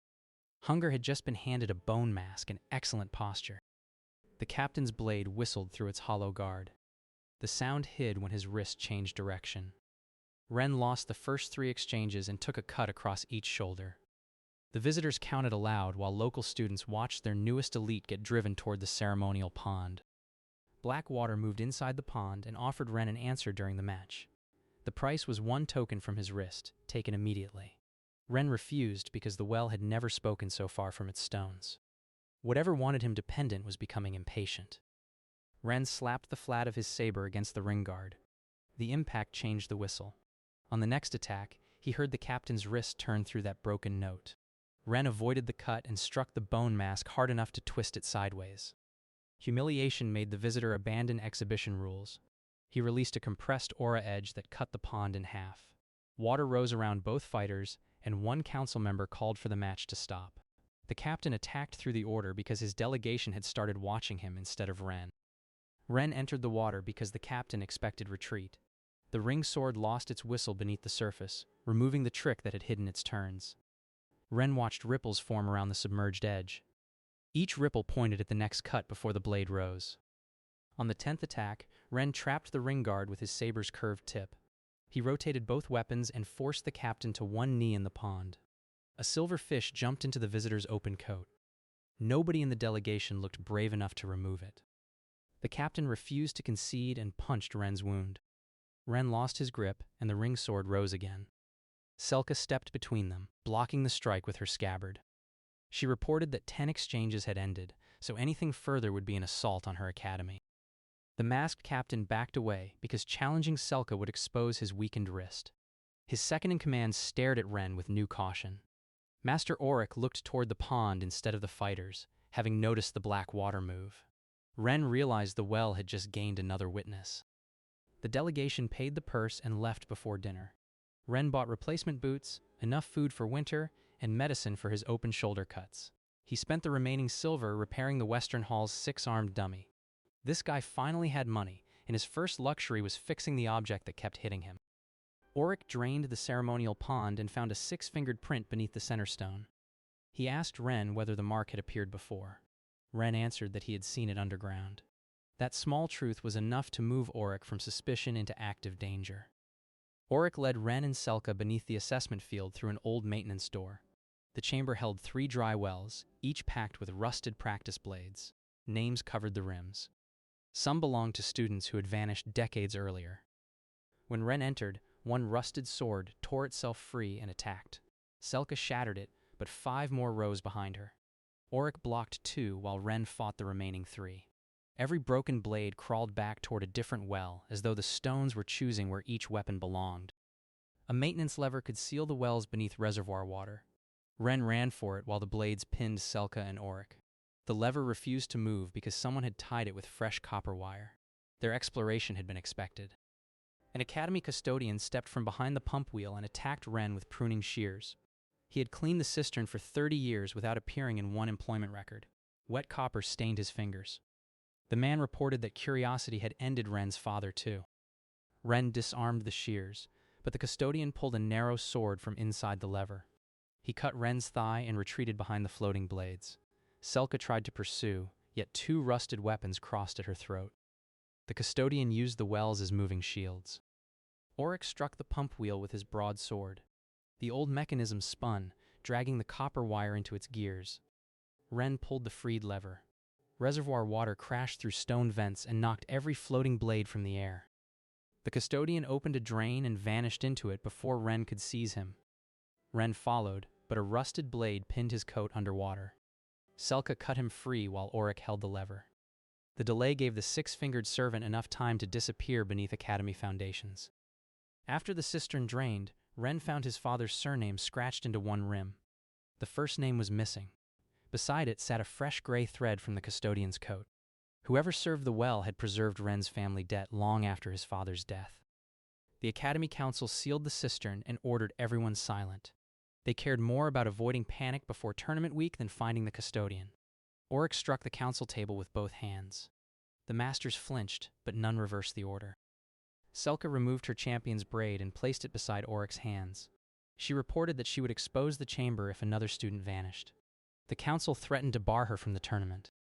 Hunger had just been handed a bone mask and excellent posture. The captain's blade whistled through its hollow guard. The sound hid when his wrist changed direction. Ren lost the first 3 exchanges and took a cut across each shoulder. The visitors counted aloud while local students watched their newest elite get driven toward the ceremonial pond. Blackwater moved inside the pond and offered Ren an answer during the match. The price was 1 token from his wrist, taken immediately. Ren refused because the well had never spoken so far from its stones. Whatever wanted him dependent was becoming impatient. Ren slapped the flat of his saber against the ring guard. The impact changed the whistle. On the next attack, he heard the captain's wrist turn through that broken note. Ren avoided the cut and struck the bone mask hard enough to twist it sideways. Humiliation made the visitor abandon exhibition rules. He released a compressed aura edge that cut the pond in half. Water rose around both fighters, and 1 council member called for the match to stop. The captain attacked through the order because his delegation had started watching him instead of Ren. Ren entered the water because the captain expected retreat. The ring sword lost its whistle beneath the surface, removing the trick that had hidden its turns. Ren watched ripples form around the submerged edge. Each ripple pointed at the next cut before the blade rose. On the 10th attack, Ren trapped the ring guard with his saber's curved tip. He rotated both weapons and forced the captain to 1 knee in the pond. A silver fish jumped into the visitor's open coat. Nobody in the delegation looked brave enough to remove it. The captain refused to concede and punched Ren's wound. Ren lost his grip, and the ring sword rose again. Selka stepped between them, blocking the strike with her scabbard. She reported that 10 exchanges had ended, so anything further would be an assault on her academy. The masked captain backed away because challenging Selka would expose his weakened wrist. His second-in-command stared at Ren with new caution. Master Auric looked toward the pond instead of the fighters, having noticed the black water move. Ren realized the well had just gained another witness. The delegation paid the purse and left before dinner. Ren bought replacement boots, enough food for winter, and medicine for his open shoulder cuts. He spent the remaining silver repairing the Western Hall's 6-armed dummy. This guy finally had money, and his first luxury was fixing the object that kept hitting him. Auric drained the ceremonial pond and found a 6-fingered print beneath the center stone. He asked Ren whether the mark had appeared before. Ren answered that he had seen it underground. That small truth was enough to move Auric from suspicion into active danger. Auric led Ren and Selka beneath the assessment field through an old maintenance door. The chamber held 3 dry wells, each packed with rusted practice blades. Names covered the rims. Some belonged to students who had vanished decades earlier. When Ren entered, 1 rusted sword tore itself free and attacked. Selka shattered it, but 5 more rose behind her. Auric blocked 2 while Ren fought the remaining 3. Every broken blade crawled back toward a different well, as though the stones were choosing where each weapon belonged. A maintenance lever could seal the wells beneath reservoir water. Ren ran for it while the blades pinned Selka and Auric. The lever refused to move because someone had tied it with fresh copper wire. Their exploration had been expected. An academy custodian stepped from behind the pump wheel and attacked Ren with pruning shears. He had cleaned the cistern for 30 years without appearing in 1 employment record. Wet copper stained his fingers. The man reported that curiosity had ended Ren's father, too. Ren disarmed the shears, but the custodian pulled a narrow sword from inside the lever. He cut Ren's thigh and retreated behind the floating blades. Selka tried to pursue, yet 2 rusted weapons crossed at her throat. The custodian used the wells as moving shields. Oryx struck the pump wheel with his broadsword. The old mechanism spun, dragging the copper wire into its gears. Ren pulled the freed lever. Reservoir water crashed through stone vents and knocked every floating blade from the air. The custodian opened a drain and vanished into it before Ren could seize him. Ren followed, but a rusted blade pinned his coat underwater. Selka cut him free while Oryx held the lever. The delay gave the six-fingered servant enough time to disappear beneath Academy foundations. After the cistern drained, Ren found his father's surname scratched into one rim. The first name was missing. Beside it sat a fresh gray thread from the custodian's coat. Whoever served the well had preserved Ren's family debt long after his father's death. The Academy Council sealed the cistern and ordered everyone silent. They cared more about avoiding panic before tournament week than finding the custodian. Oryx struck the council table with both hands. The masters flinched, but none reversed the order. Selka removed her champion's braid and placed it beside Oryx's hands. She reported that she would expose the chamber if another student vanished. The council threatened to bar her from the tournament.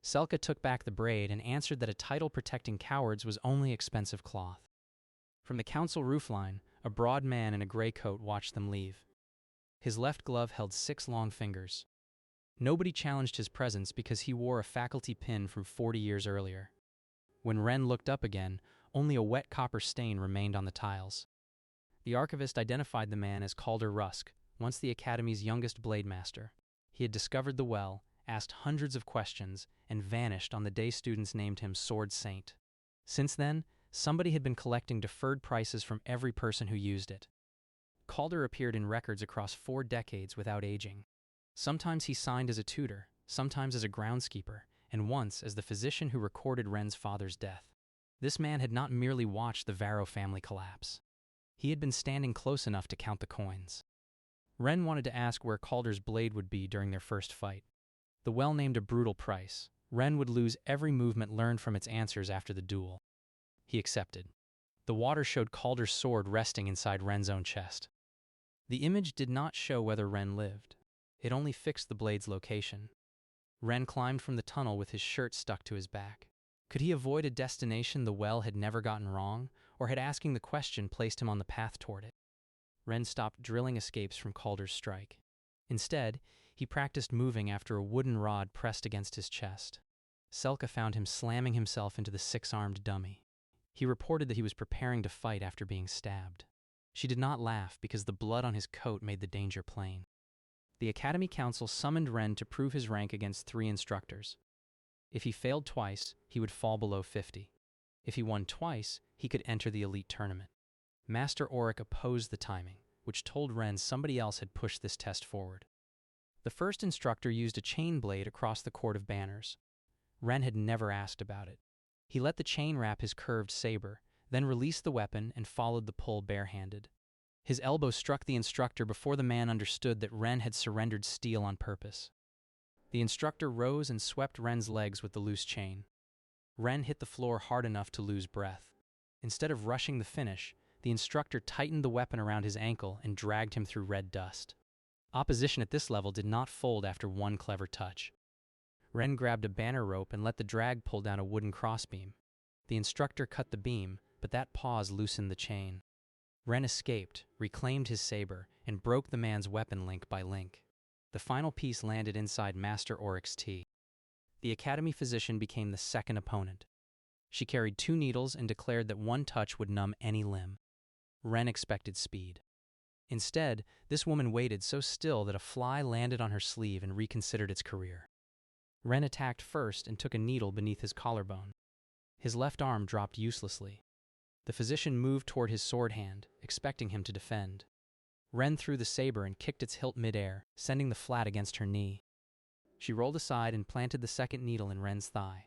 Selka took back the braid and answered that a title protecting cowards was only expensive cloth. From the council roofline, a broad man in a gray coat watched them leave. His left glove held 6 long fingers. Nobody challenged his presence because he wore a faculty pin from 40 years earlier. When Ren looked up again, only a wet copper stain remained on the tiles. The archivist identified the man as Calder Rusk, once the Academy's youngest blade master. He had discovered the well, asked hundreds of questions, and vanished on the day students named him Sword Saint. Since then, somebody had been collecting deferred prices from every person who used it. Calder appeared in records across 4 decades without aging. Sometimes he signed as a tutor, sometimes as a groundskeeper, and once as the physician who recorded Ren's father's death. This man had not merely watched the Varro family collapse. He had been standing close enough to count the coins. Ren wanted to ask where Calder's blade would be during their first fight. The well named a brutal price. Ren would lose every movement learned from its answers after the duel. He accepted. The water showed Calder's sword resting inside Ren's own chest. The image did not show whether Ren lived. It only fixed the blade's location. Ren climbed from the tunnel with his shirt stuck to his back. Could he avoid a destination the well had never gotten wrong, or had asking the question placed him on the path toward it? Ren stopped drilling escapes from Calder's strike. Instead, he practiced moving after a wooden rod pressed against his chest. Selka found him slamming himself into the 6-armed dummy. He reported that he was preparing to fight after being stabbed. She did not laugh because the blood on his coat made the danger plain. The Academy Council summoned Ren to prove his rank against 3 instructors. If he failed twice, he would fall below 50. If he won twice, he could enter the elite tournament. Master Oryx opposed the timing, which told Ren somebody else had pushed this test forward. The first instructor used a chain blade across the cord of banners. Ren had never asked about it. He let the chain wrap his curved saber, then released the weapon and followed the pull barehanded. His elbow struck the instructor before the man understood that Ren had surrendered steel on purpose. The instructor rose and swept Ren's legs with the loose chain. Ren hit the floor hard enough to lose breath. Instead of rushing the finish, the instructor tightened the weapon around his ankle and dragged him through red dust. Opposition at this level did not fold after one clever touch. Ren grabbed a banner rope and let the drag pull down a wooden crossbeam. The instructor cut the beam, but that pause loosened the chain. Ren escaped, reclaimed his saber, and broke the man's weapon link by link. The final piece landed inside Master Oryx's T. The Academy physician became the second opponent. She carried 2 needles and declared that one touch would numb any limb. Ren expected speed. Instead, this woman waited so still that a fly landed on her sleeve and reconsidered its career. Ren attacked first and took a needle beneath his collarbone. His left arm dropped uselessly. The physician moved toward his sword hand, expecting him to defend. Ren threw the saber and kicked its hilt midair, sending the flat against her knee. She rolled aside and planted the second needle in Ren's thigh.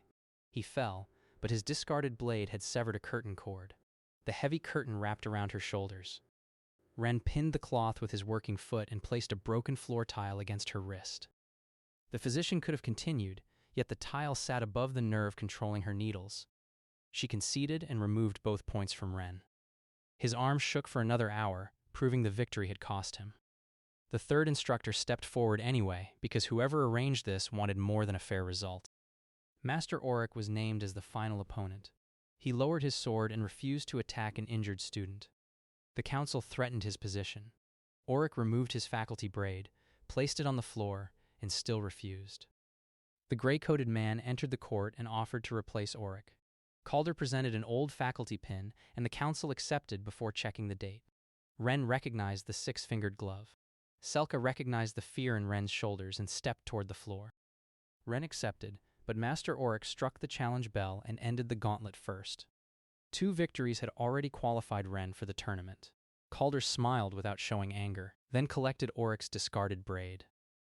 He fell, but his discarded blade had severed a curtain cord. The heavy curtain wrapped around her shoulders. Ren pinned the cloth with his working foot and placed a broken floor tile against her wrist. The physician could have continued, yet the tile sat above the nerve controlling her needles. She conceded and removed both points from Ren. His arm shook for another hour, proving the victory had cost him. The third instructor stepped forward anyway, because whoever arranged this wanted more than a fair result. Master Oryx was named as the final opponent. He lowered his sword and refused to attack an injured student. The council threatened his position. Auric removed his faculty braid, placed it on the floor, and still refused. The gray-coated man entered the court and offered to replace Auric. Calder presented an old faculty pin, and the council accepted before checking the date. Ren recognized the six-fingered glove. Selka recognized the fear in Ren's shoulders and stepped toward the floor. Ren accepted, but Master Auric struck the challenge bell and ended the gauntlet first. 2 victories had already qualified Ren for the tournament. Calder smiled without showing anger, then collected Auric's discarded braid.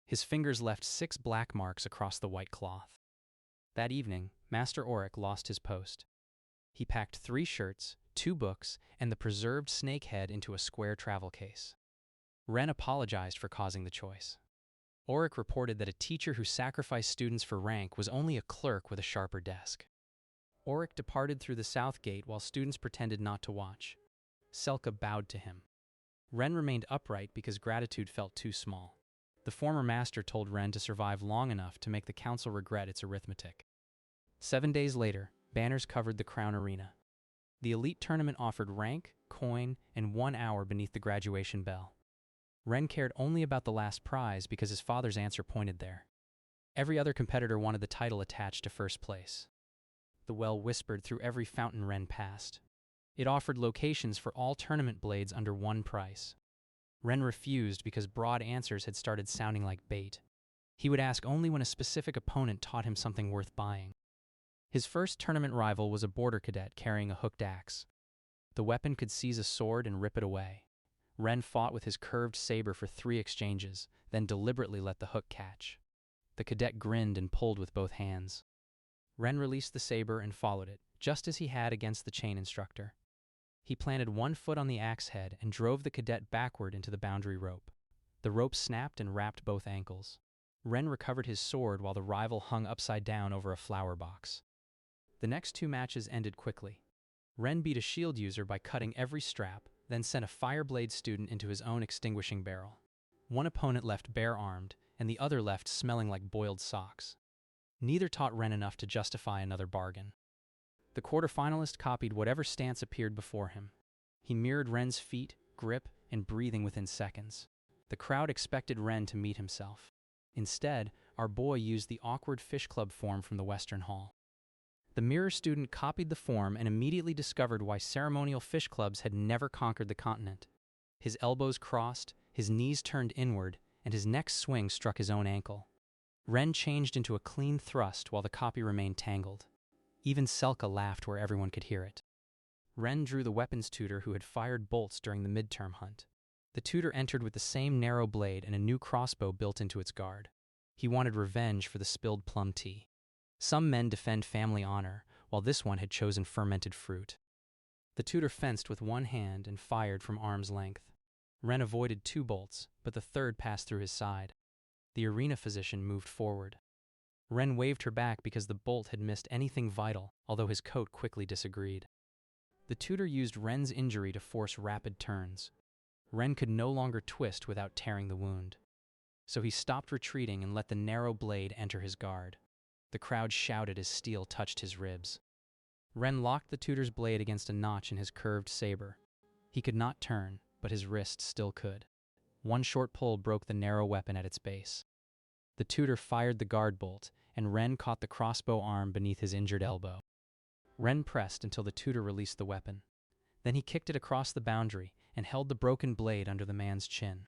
His fingers left 6 black marks across the white cloth. That evening, Master Auric lost his post. He packed 3 shirts, 2 books, and the preserved snake head into a square travel case. Ren apologized for causing the choice. Auric reported that a teacher who sacrificed students for rank was only a clerk with a sharper desk. Auric departed through the south gate while students pretended not to watch. Selka bowed to him. Ren remained upright because gratitude felt too small. The former master told Ren to survive long enough to make the council regret its arithmetic. 7 days later, banners covered the Crown Arena. The elite tournament offered rank, coin, and 1 hour beneath the graduation bell. Ren cared only about the last prize because his father's answer pointed there. Every other competitor wanted the title attached to first place. The well whispered through every fountain Ren passed. It offered locations for all tournament blades under 1 price. Ren refused because broad answers had started sounding like bait. He would ask only when a specific opponent taught him something worth buying. His first tournament rival was a border cadet carrying a hooked axe. The weapon could seize a sword and rip it away. Ren fought with his curved saber for 3 exchanges, then deliberately let the hook catch. The cadet grinned and pulled with both hands. Ren released the saber and followed it, just as he had against the chain instructor. He planted 1 foot on the axe head and drove the cadet backward into the boundary rope. The rope snapped and wrapped both ankles. Ren recovered his sword while the rival hung upside down over a flower box. The next 2 matches ended quickly. Ren beat a shield user by cutting every strap, then sent a Fireblade student into his own extinguishing barrel. One opponent left bare-armed, and the other left smelling like boiled socks. Neither taught Ren enough to justify another bargain. The quarterfinalist copied whatever stance appeared before him. He mirrored Ren's feet, grip, and breathing within seconds. The crowd expected Ren to meet himself. Instead, our boy used the awkward fish club form from the Western Hall. The mirror student copied the form and immediately discovered why ceremonial fish clubs had never conquered the continent. His elbows crossed, his knees turned inward, and his next swing struck his own ankle. Ren changed into a clean thrust while the copy remained tangled. Even Selka laughed where everyone could hear it. Ren drew the weapons tutor who had fired bolts during the midterm hunt. The tutor entered with the same narrow blade and a new crossbow built into its guard. He wanted revenge for the spilled plum tea. Some men defend family honor, while this one had chosen fermented fruit. The tutor fenced with 1 hand and fired from arm's length. Ren avoided 2 bolts, but the third passed through his side. The arena physician moved forward. Ren waved her back because the bolt had missed anything vital, although his coat quickly disagreed. The tutor used Ren's injury to force rapid turns. Ren could no longer twist without tearing the wound. So he stopped retreating and let the narrow blade enter his guard. The crowd shouted as steel touched his ribs. Ren locked the tutor's blade against a notch in his curved saber. He could not turn, but his wrist still could. 1 short pull broke the narrow weapon at its base. The tutor fired the guard bolt, and Ren caught the crossbow arm beneath his injured elbow. Ren pressed until the tutor released the weapon. Then he kicked it across the boundary and held the broken blade under the man's chin.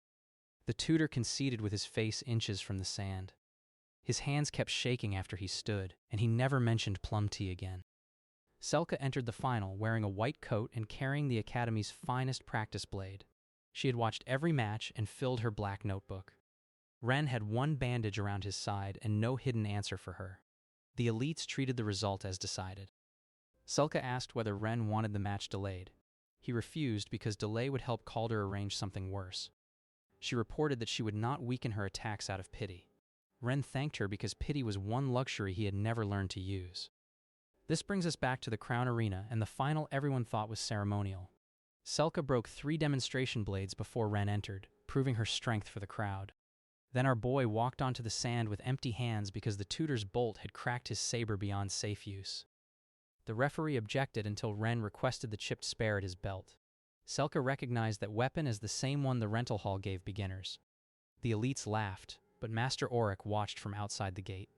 The tutor conceded with his face inches from the sand. His hands kept shaking after he stood, and he never mentioned plum tea again. Selka entered the final wearing a white coat and carrying the Academy's finest practice blade. She had watched every match and filled her black notebook. Ren had 1 bandage around his side and no hidden answer for her. The elites treated the result as decided. Selka asked whether Ren wanted the match delayed. He refused because delay would help Calder arrange something worse. She reported that she would not weaken her attacks out of pity. Ren thanked her because pity was one luxury he had never learned to use. This brings us back to the Crown Arena and the final everyone thought was ceremonial. Selka broke 3 demonstration blades before Ren entered, proving her strength for the crowd. Then our boy walked onto the sand with empty hands because the tutor's bolt had cracked his saber beyond safe use. The referee objected until Ren requested the chipped spare at his belt. Selka recognized that weapon as the same one the rental hall gave beginners. The elites laughed, but Master Auric watched from outside the gate.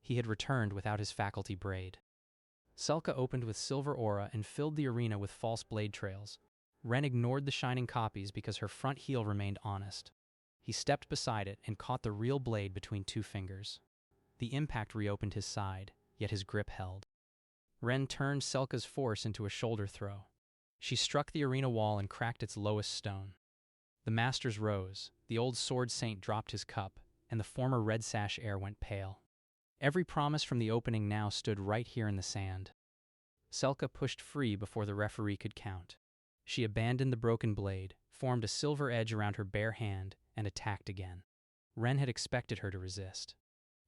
He had returned without his faculty braid. Selka opened with silver aura and filled the arena with false blade trails. Ren ignored the shining copies because her front heel remained honest. He stepped beside it and caught the real blade between two fingers. The impact reopened his side, yet his grip held. Ren turned Selka's force into a shoulder throw. She struck the arena wall and cracked its lowest stone. The masters rose, the old sword saint dropped his cup, and the former red sash heir went pale. Every promise from the opening now stood right here in the sand. Selka pushed free before the referee could count. She abandoned the broken blade, formed a silver edge around her bare hand, and attacked again. Ren had expected her to resist.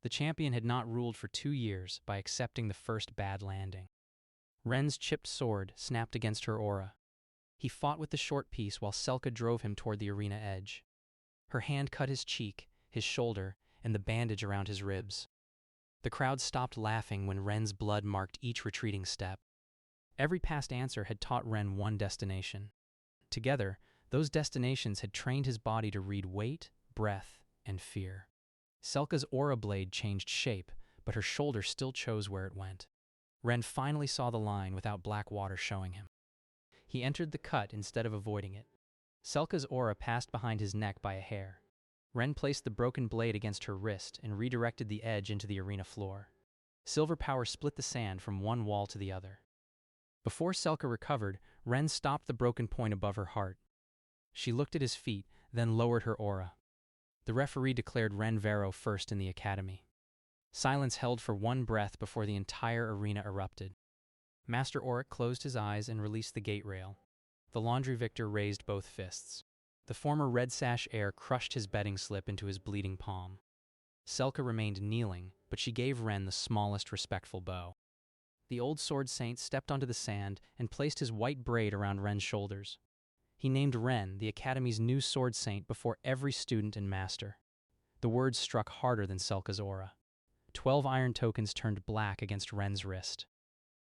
The champion had not ruled for 2 years by accepting the first bad landing. Ren's chipped sword snapped against her aura. He fought with the short piece while Selka drove him toward the arena edge. Her hand cut his cheek, his shoulder, and the bandage around his ribs. The crowd stopped laughing when Ren's blood marked each retreating step. Every past answer had taught Ren one destination. Together, those destinations had trained his body to read weight, breath, and fear. Selka's aura blade changed shape, but her shoulder still chose where it went. Ren finally saw the line without black water showing him. He entered the cut instead of avoiding it. Selka's aura passed behind his neck by a hair. Ren placed the broken blade against her wrist and redirected the edge into the arena floor. Silver power split the sand from one wall to the other. Before Selka recovered, Ren stopped the broken point above her heart. She looked at his feet, then lowered her aura. The referee declared Ren Vero first in the academy. Silence held for one breath before the entire arena erupted. Master Auric closed his eyes and released the gate rail. The laundry victor raised both fists. The former red sash heir crushed his betting slip into his bleeding palm. Selka remained kneeling, but she gave Ren the smallest respectful bow. The old sword saint stepped onto the sand and placed his white braid around Ren's shoulders. He named Ren the academy's new sword saint before every student and master. The words struck harder than Selka's aura. 12 iron tokens turned black against Ren's wrist.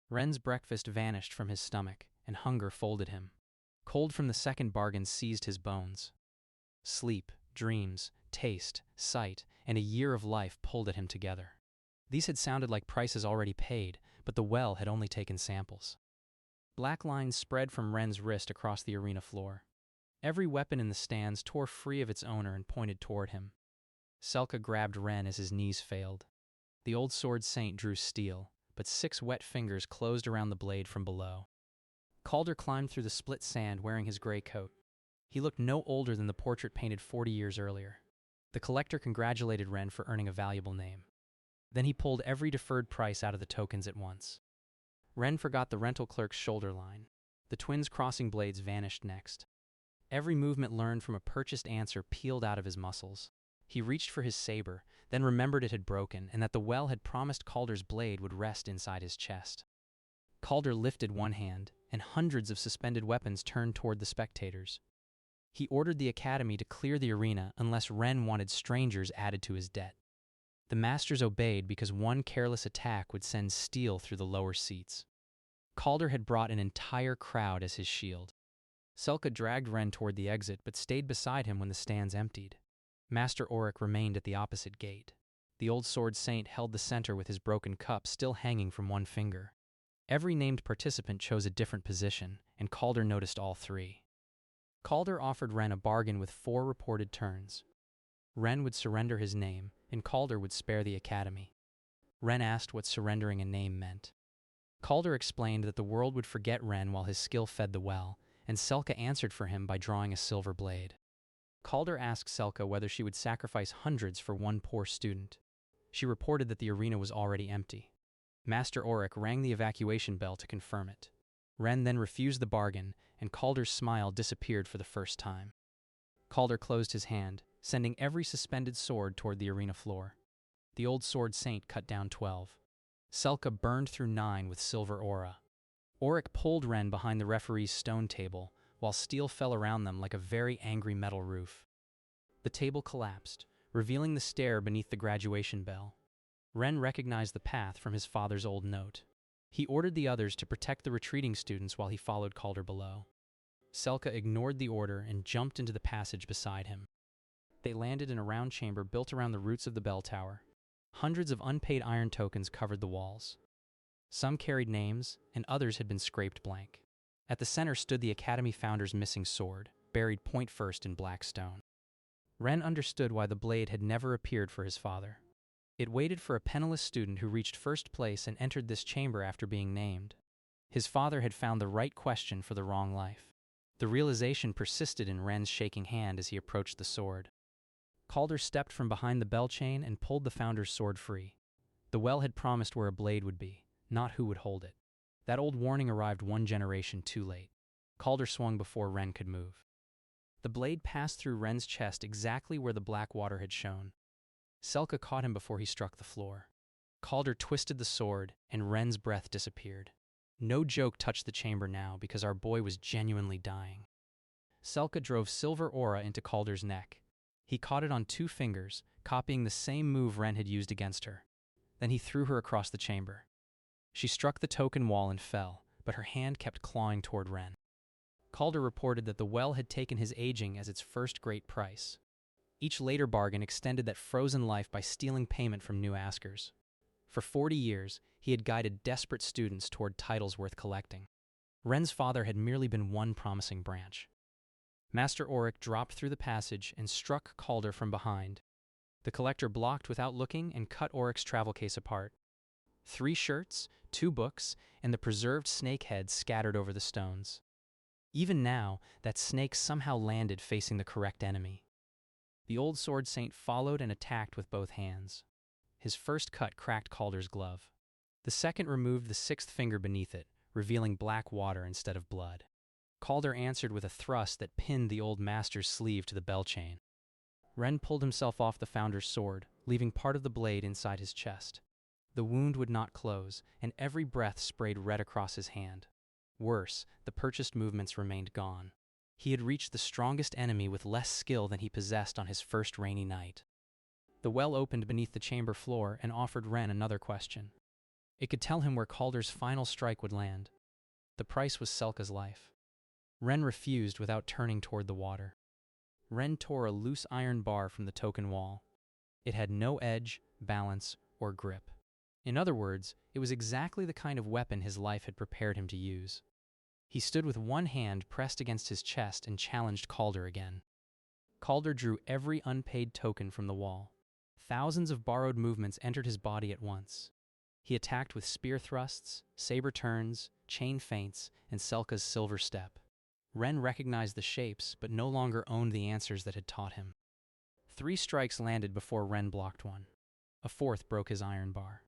Ren's breakfast vanished from his stomach, and hunger folded him. Cold from the second bargain seized his bones. Sleep, dreams, taste, sight, and a year of life pulled at him together. These had sounded like prices already paid, but the well had only taken samples. Black lines spread from Ren's wrist across the arena floor. Every weapon in the stands tore free of its owner and pointed toward him. Selka grabbed Ren as his knees failed. The old sword saint drew steel, but 6 wet fingers closed around the blade from below. Calder climbed through the split sand wearing his gray coat. He looked no older than the portrait painted 40 years earlier. The collector congratulated Ren for earning a valuable name. Then he pulled every deferred price out of the tokens at once. Ren forgot the rental clerk's shoulder line. The twins' crossing blades vanished next. Every movement learned from a purchased answer peeled out of his muscles. He reached for his saber, then remembered it had broken and that the well had promised Calder's blade would rest inside his chest. Calder lifted one hand, and hundreds of suspended weapons turned toward the spectators. He ordered the academy to clear the arena unless Ren wanted strangers added to his debt. The masters obeyed because one careless attack would send steel through the lower seats. Calder had brought an entire crowd as his shield. Selka dragged Ren toward the exit but stayed beside him when the stands emptied. Master Auric remained at the opposite gate. The old sword saint held the center with his broken cup still hanging from one finger. Every named participant chose a different position, and Calder noticed all 3. Calder offered Ren a bargain with 4 reported turns. Ren would surrender his name, and Calder would spare the academy. Ren asked what surrendering a name meant. Calder explained that the world would forget Ren while his skill fed the well, and Selka answered for him by drawing a silver blade. Calder asked Selka whether she would sacrifice hundreds for one poor student. She reported that the arena was already empty. Master Auric rang the evacuation bell to confirm it. Ren then refused the bargain, and Calder's smile disappeared for the first time. Calder closed his hand, sending every suspended sword toward the arena floor. The old sword saint cut down 12. Selka burned through 9 with silver aura. Auric pulled Ren behind the referee's stone table, while steel fell around them like a very angry metal roof. The table collapsed, revealing the stair beneath the graduation bell. Ren recognized the path from his father's old note. He ordered the others to protect the retreating students while he followed Calder below. Selka ignored the order and jumped into the passage beside him. They landed in a round chamber built around the roots of the bell tower. Hundreds of unpaid iron tokens covered the walls. Some carried names, and others had been scraped blank. At the center stood the Academy founder's missing sword, buried point first in black stone. Ren understood why the blade had never appeared for his father. It waited for a penniless student who reached first place and entered this chamber after being named. His father had found the right question for the wrong life. The realization persisted in Ren's shaking hand as he approached the sword. Calder stepped from behind the bell chain and pulled the founder's sword free. The well had promised where a blade would be, not who would hold it. That old warning arrived one generation too late. Calder swung before Ren could move. The blade passed through Ren's chest exactly where the black water had shown. Selka caught him before he struck the floor. Calder twisted the sword, and Ren's breath disappeared. No joke touched the chamber now because our boy was genuinely dying. Selka drove silver aura into Calder's neck. He caught it on 2 fingers, copying the same move Ren had used against her. Then he threw her across the chamber. She struck the token wall and fell, but her hand kept clawing toward Ren. Calder reported that the well had taken his aging as its first great price. Each later bargain extended that frozen life by stealing payment from new askers. For 40 years, he had guided desperate students toward titles worth collecting. Ren's father had merely been one promising branch. Master Auric dropped through the passage and struck Calder from behind. The collector blocked without looking and cut Auric's travel case apart. 3 shirts, 2 books, and the preserved snake head scattered over the stones. Even now, that snake somehow landed facing the correct enemy. The old sword saint followed and attacked with both hands. His first cut cracked Calder's glove. The second removed the 6th finger beneath it, revealing black water instead of blood. Calder answered with a thrust that pinned the old master's sleeve to the bell chain. Ren pulled himself off the founder's sword, leaving part of the blade inside his chest. The wound would not close, and every breath sprayed red across his hand. Worse, the purchased movements remained gone. He had reached the strongest enemy with less skill than he possessed on his first rainy night. The well opened beneath the chamber floor and offered Ren another question. It could tell him where Calder's final strike would land. The price was Selka's life. Ren refused without turning toward the water. Ren tore a loose iron bar from the token wall. It had no edge, balance, or grip. In other words, it was exactly the kind of weapon his life had prepared him to use. He stood with one hand pressed against his chest and challenged Calder again. Calder drew every unpaid token from the wall. Thousands of borrowed movements entered his body at once. He attacked with spear thrusts, saber turns, chain feints, and Selka's silver step. Ren recognized the shapes, but no longer owned the answers that had taught him. 3 strikes landed before Ren blocked one. A 4th broke his iron bar.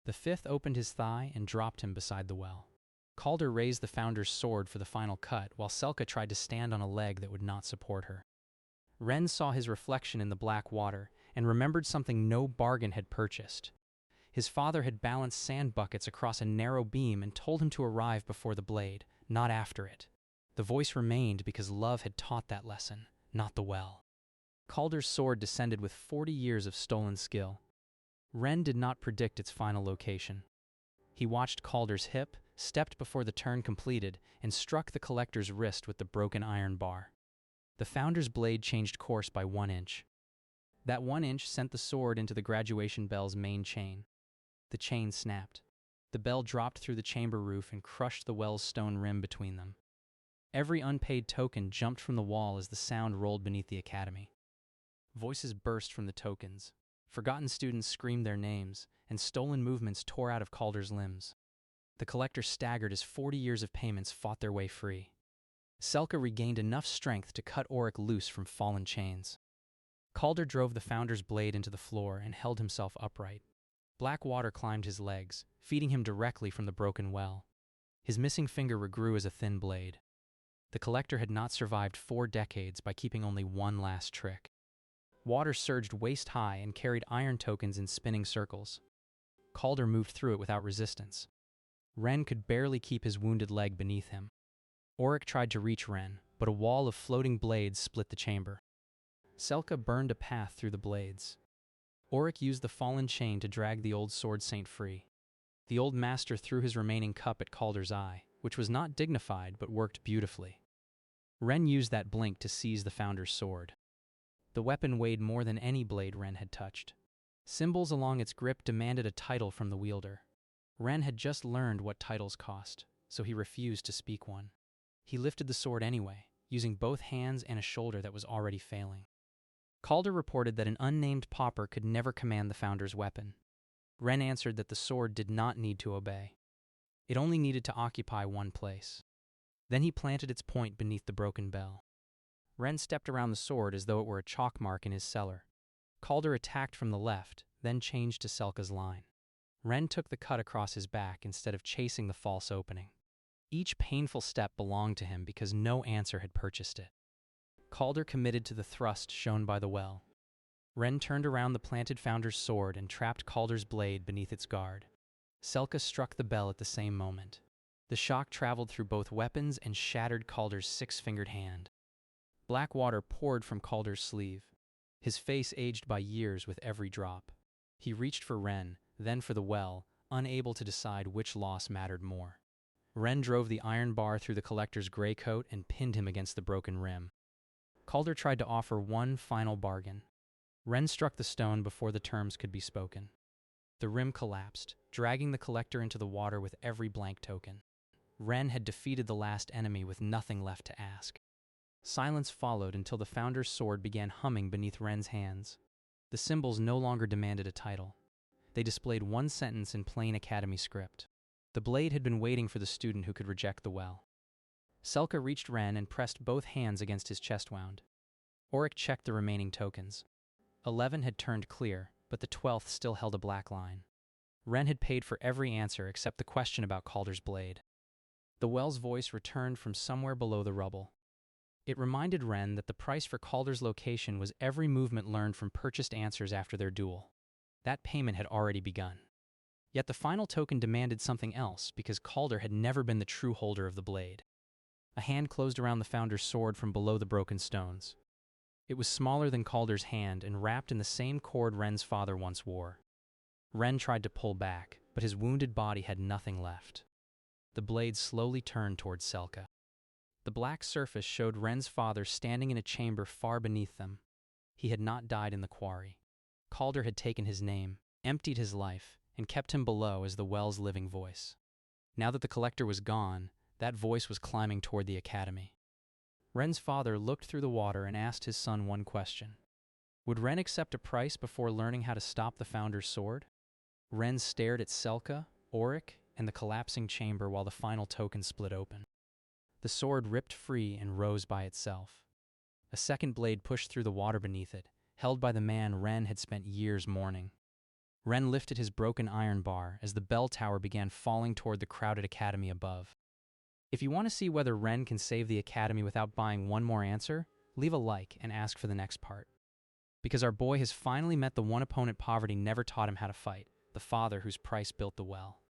The 5th opened his thigh and dropped him beside the well. Calder raised the founder's sword for the final cut, while Selka tried to stand on a leg that would not support her. Ren saw his reflection in the black water and remembered something no bargain had purchased. His father had balanced sand buckets across a narrow beam and told him to arrive before the blade, not after it. The voice remained because love had taught that lesson, not the well. Calder's sword descended with 40 years of stolen skill. Ren did not predict its final location. He watched Calder's hip, stepped before the turn completed, and struck the collector's wrist with the broken iron bar. The founder's blade changed course by 1 inch. That 1 inch sent the sword into the graduation bell's main chain. The chain snapped. The bell dropped through the chamber roof and crushed the well's stone rim between them. Every unpaid token jumped from the wall as the sound rolled beneath the academy. Voices burst from the tokens. Forgotten students screamed their names, and stolen movements tore out of Calder's limbs. The collector staggered as 40 years of payments fought their way free. Selka regained enough strength to cut Auric loose from fallen chains. Calder drove the founder's blade into the floor and held himself upright. Black water climbed his legs, feeding him directly from the broken well. His missing finger regrew as a thin blade. The collector had not survived 4 decades by keeping only one last trick. Water surged waist-high and carried iron tokens in spinning circles. Calder moved through it without resistance. Ren could barely keep his wounded leg beneath him. Auric tried to reach Ren, but a wall of floating blades split the chamber. Selka burned a path through the blades. Auric used the fallen chain to drag the old sword saint free. The old master threw his remaining cup at Calder's eye, which was not dignified but worked beautifully. Ren used that blink to seize the founder's sword. The weapon weighed more than any blade Ren had touched. Symbols along its grip demanded a title from the wielder. Ren had just learned what titles cost, so he refused to speak one. He lifted the sword anyway, using both hands and a shoulder that was already failing. Calder reported that an unnamed pauper could never command the founder's weapon. Ren answered that the sword did not need to obey. It only needed to occupy one place. Then he planted its point beneath the broken bell. Ren stepped around the sword as though it were a chalk mark in his cellar. Calder attacked from the left, then changed to Selka's line. Ren took the cut across his back instead of chasing the false opening. Each painful step belonged to him because no answer had purchased it. Calder committed to the thrust shown by the well. Ren turned around the planted founder's sword and trapped Calder's blade beneath its guard. Selka struck the bell at the same moment. The shock traveled through both weapons and shattered Calder's six-fingered hand. Black water poured from Calder's sleeve. His face aged by years with every drop. He reached for Ren, then for the well, unable to decide which loss mattered more. Ren drove the iron bar through the collector's gray coat and pinned him against the broken rim. Calder tried to offer one final bargain. Ren struck the stone before the terms could be spoken. The rim collapsed, dragging the collector into the water with every blank token. Ren had defeated the last enemy with nothing left to ask. Silence followed until the founder's sword began humming beneath Ren's hands. The symbols no longer demanded a title. They displayed one sentence in plain academy script. The blade had been waiting for the student who could reject the well. Selka reached Ren and pressed both hands against his chest wound. Auric checked the remaining tokens. 11 had turned clear, but the 12th still held a black line. Ren had paid for every answer except the question about Calder's blade. The well's voice returned from somewhere below the rubble. It reminded Ren that the price for Calder's location was every movement learned from purchased answers after their duel. That payment had already begun. Yet the final token demanded something else because Calder had never been the true holder of the blade. A hand closed around the founder's sword from below the broken stones. It was smaller than Calder's hand and wrapped in the same cord Ren's father once wore. Ren tried to pull back, but his wounded body had nothing left. The blade slowly turned towards Selka. The black surface showed Ren's father standing in a chamber far beneath them. He had not died in the quarry. Calder had taken his name, emptied his life, and kept him below as the well's living voice. Now that the collector was gone, that voice was climbing toward the academy. Ren's father looked through the water and asked his son one question. Would Ren accept a price before learning how to stop the founder's sword? Ren stared at Selka, Auric, and the collapsing chamber while the final token split open. The sword ripped free and rose by itself. A second blade pushed through the water beneath it, held by the man Ren had spent years mourning. Ren lifted his broken iron bar as the bell tower began falling toward the crowded academy above. If you want to see whether Ren can save the academy without buying one more answer, leave a like and ask for the next part. Because our boy has finally met the one opponent poverty never taught him how to fight, the father whose price built the well.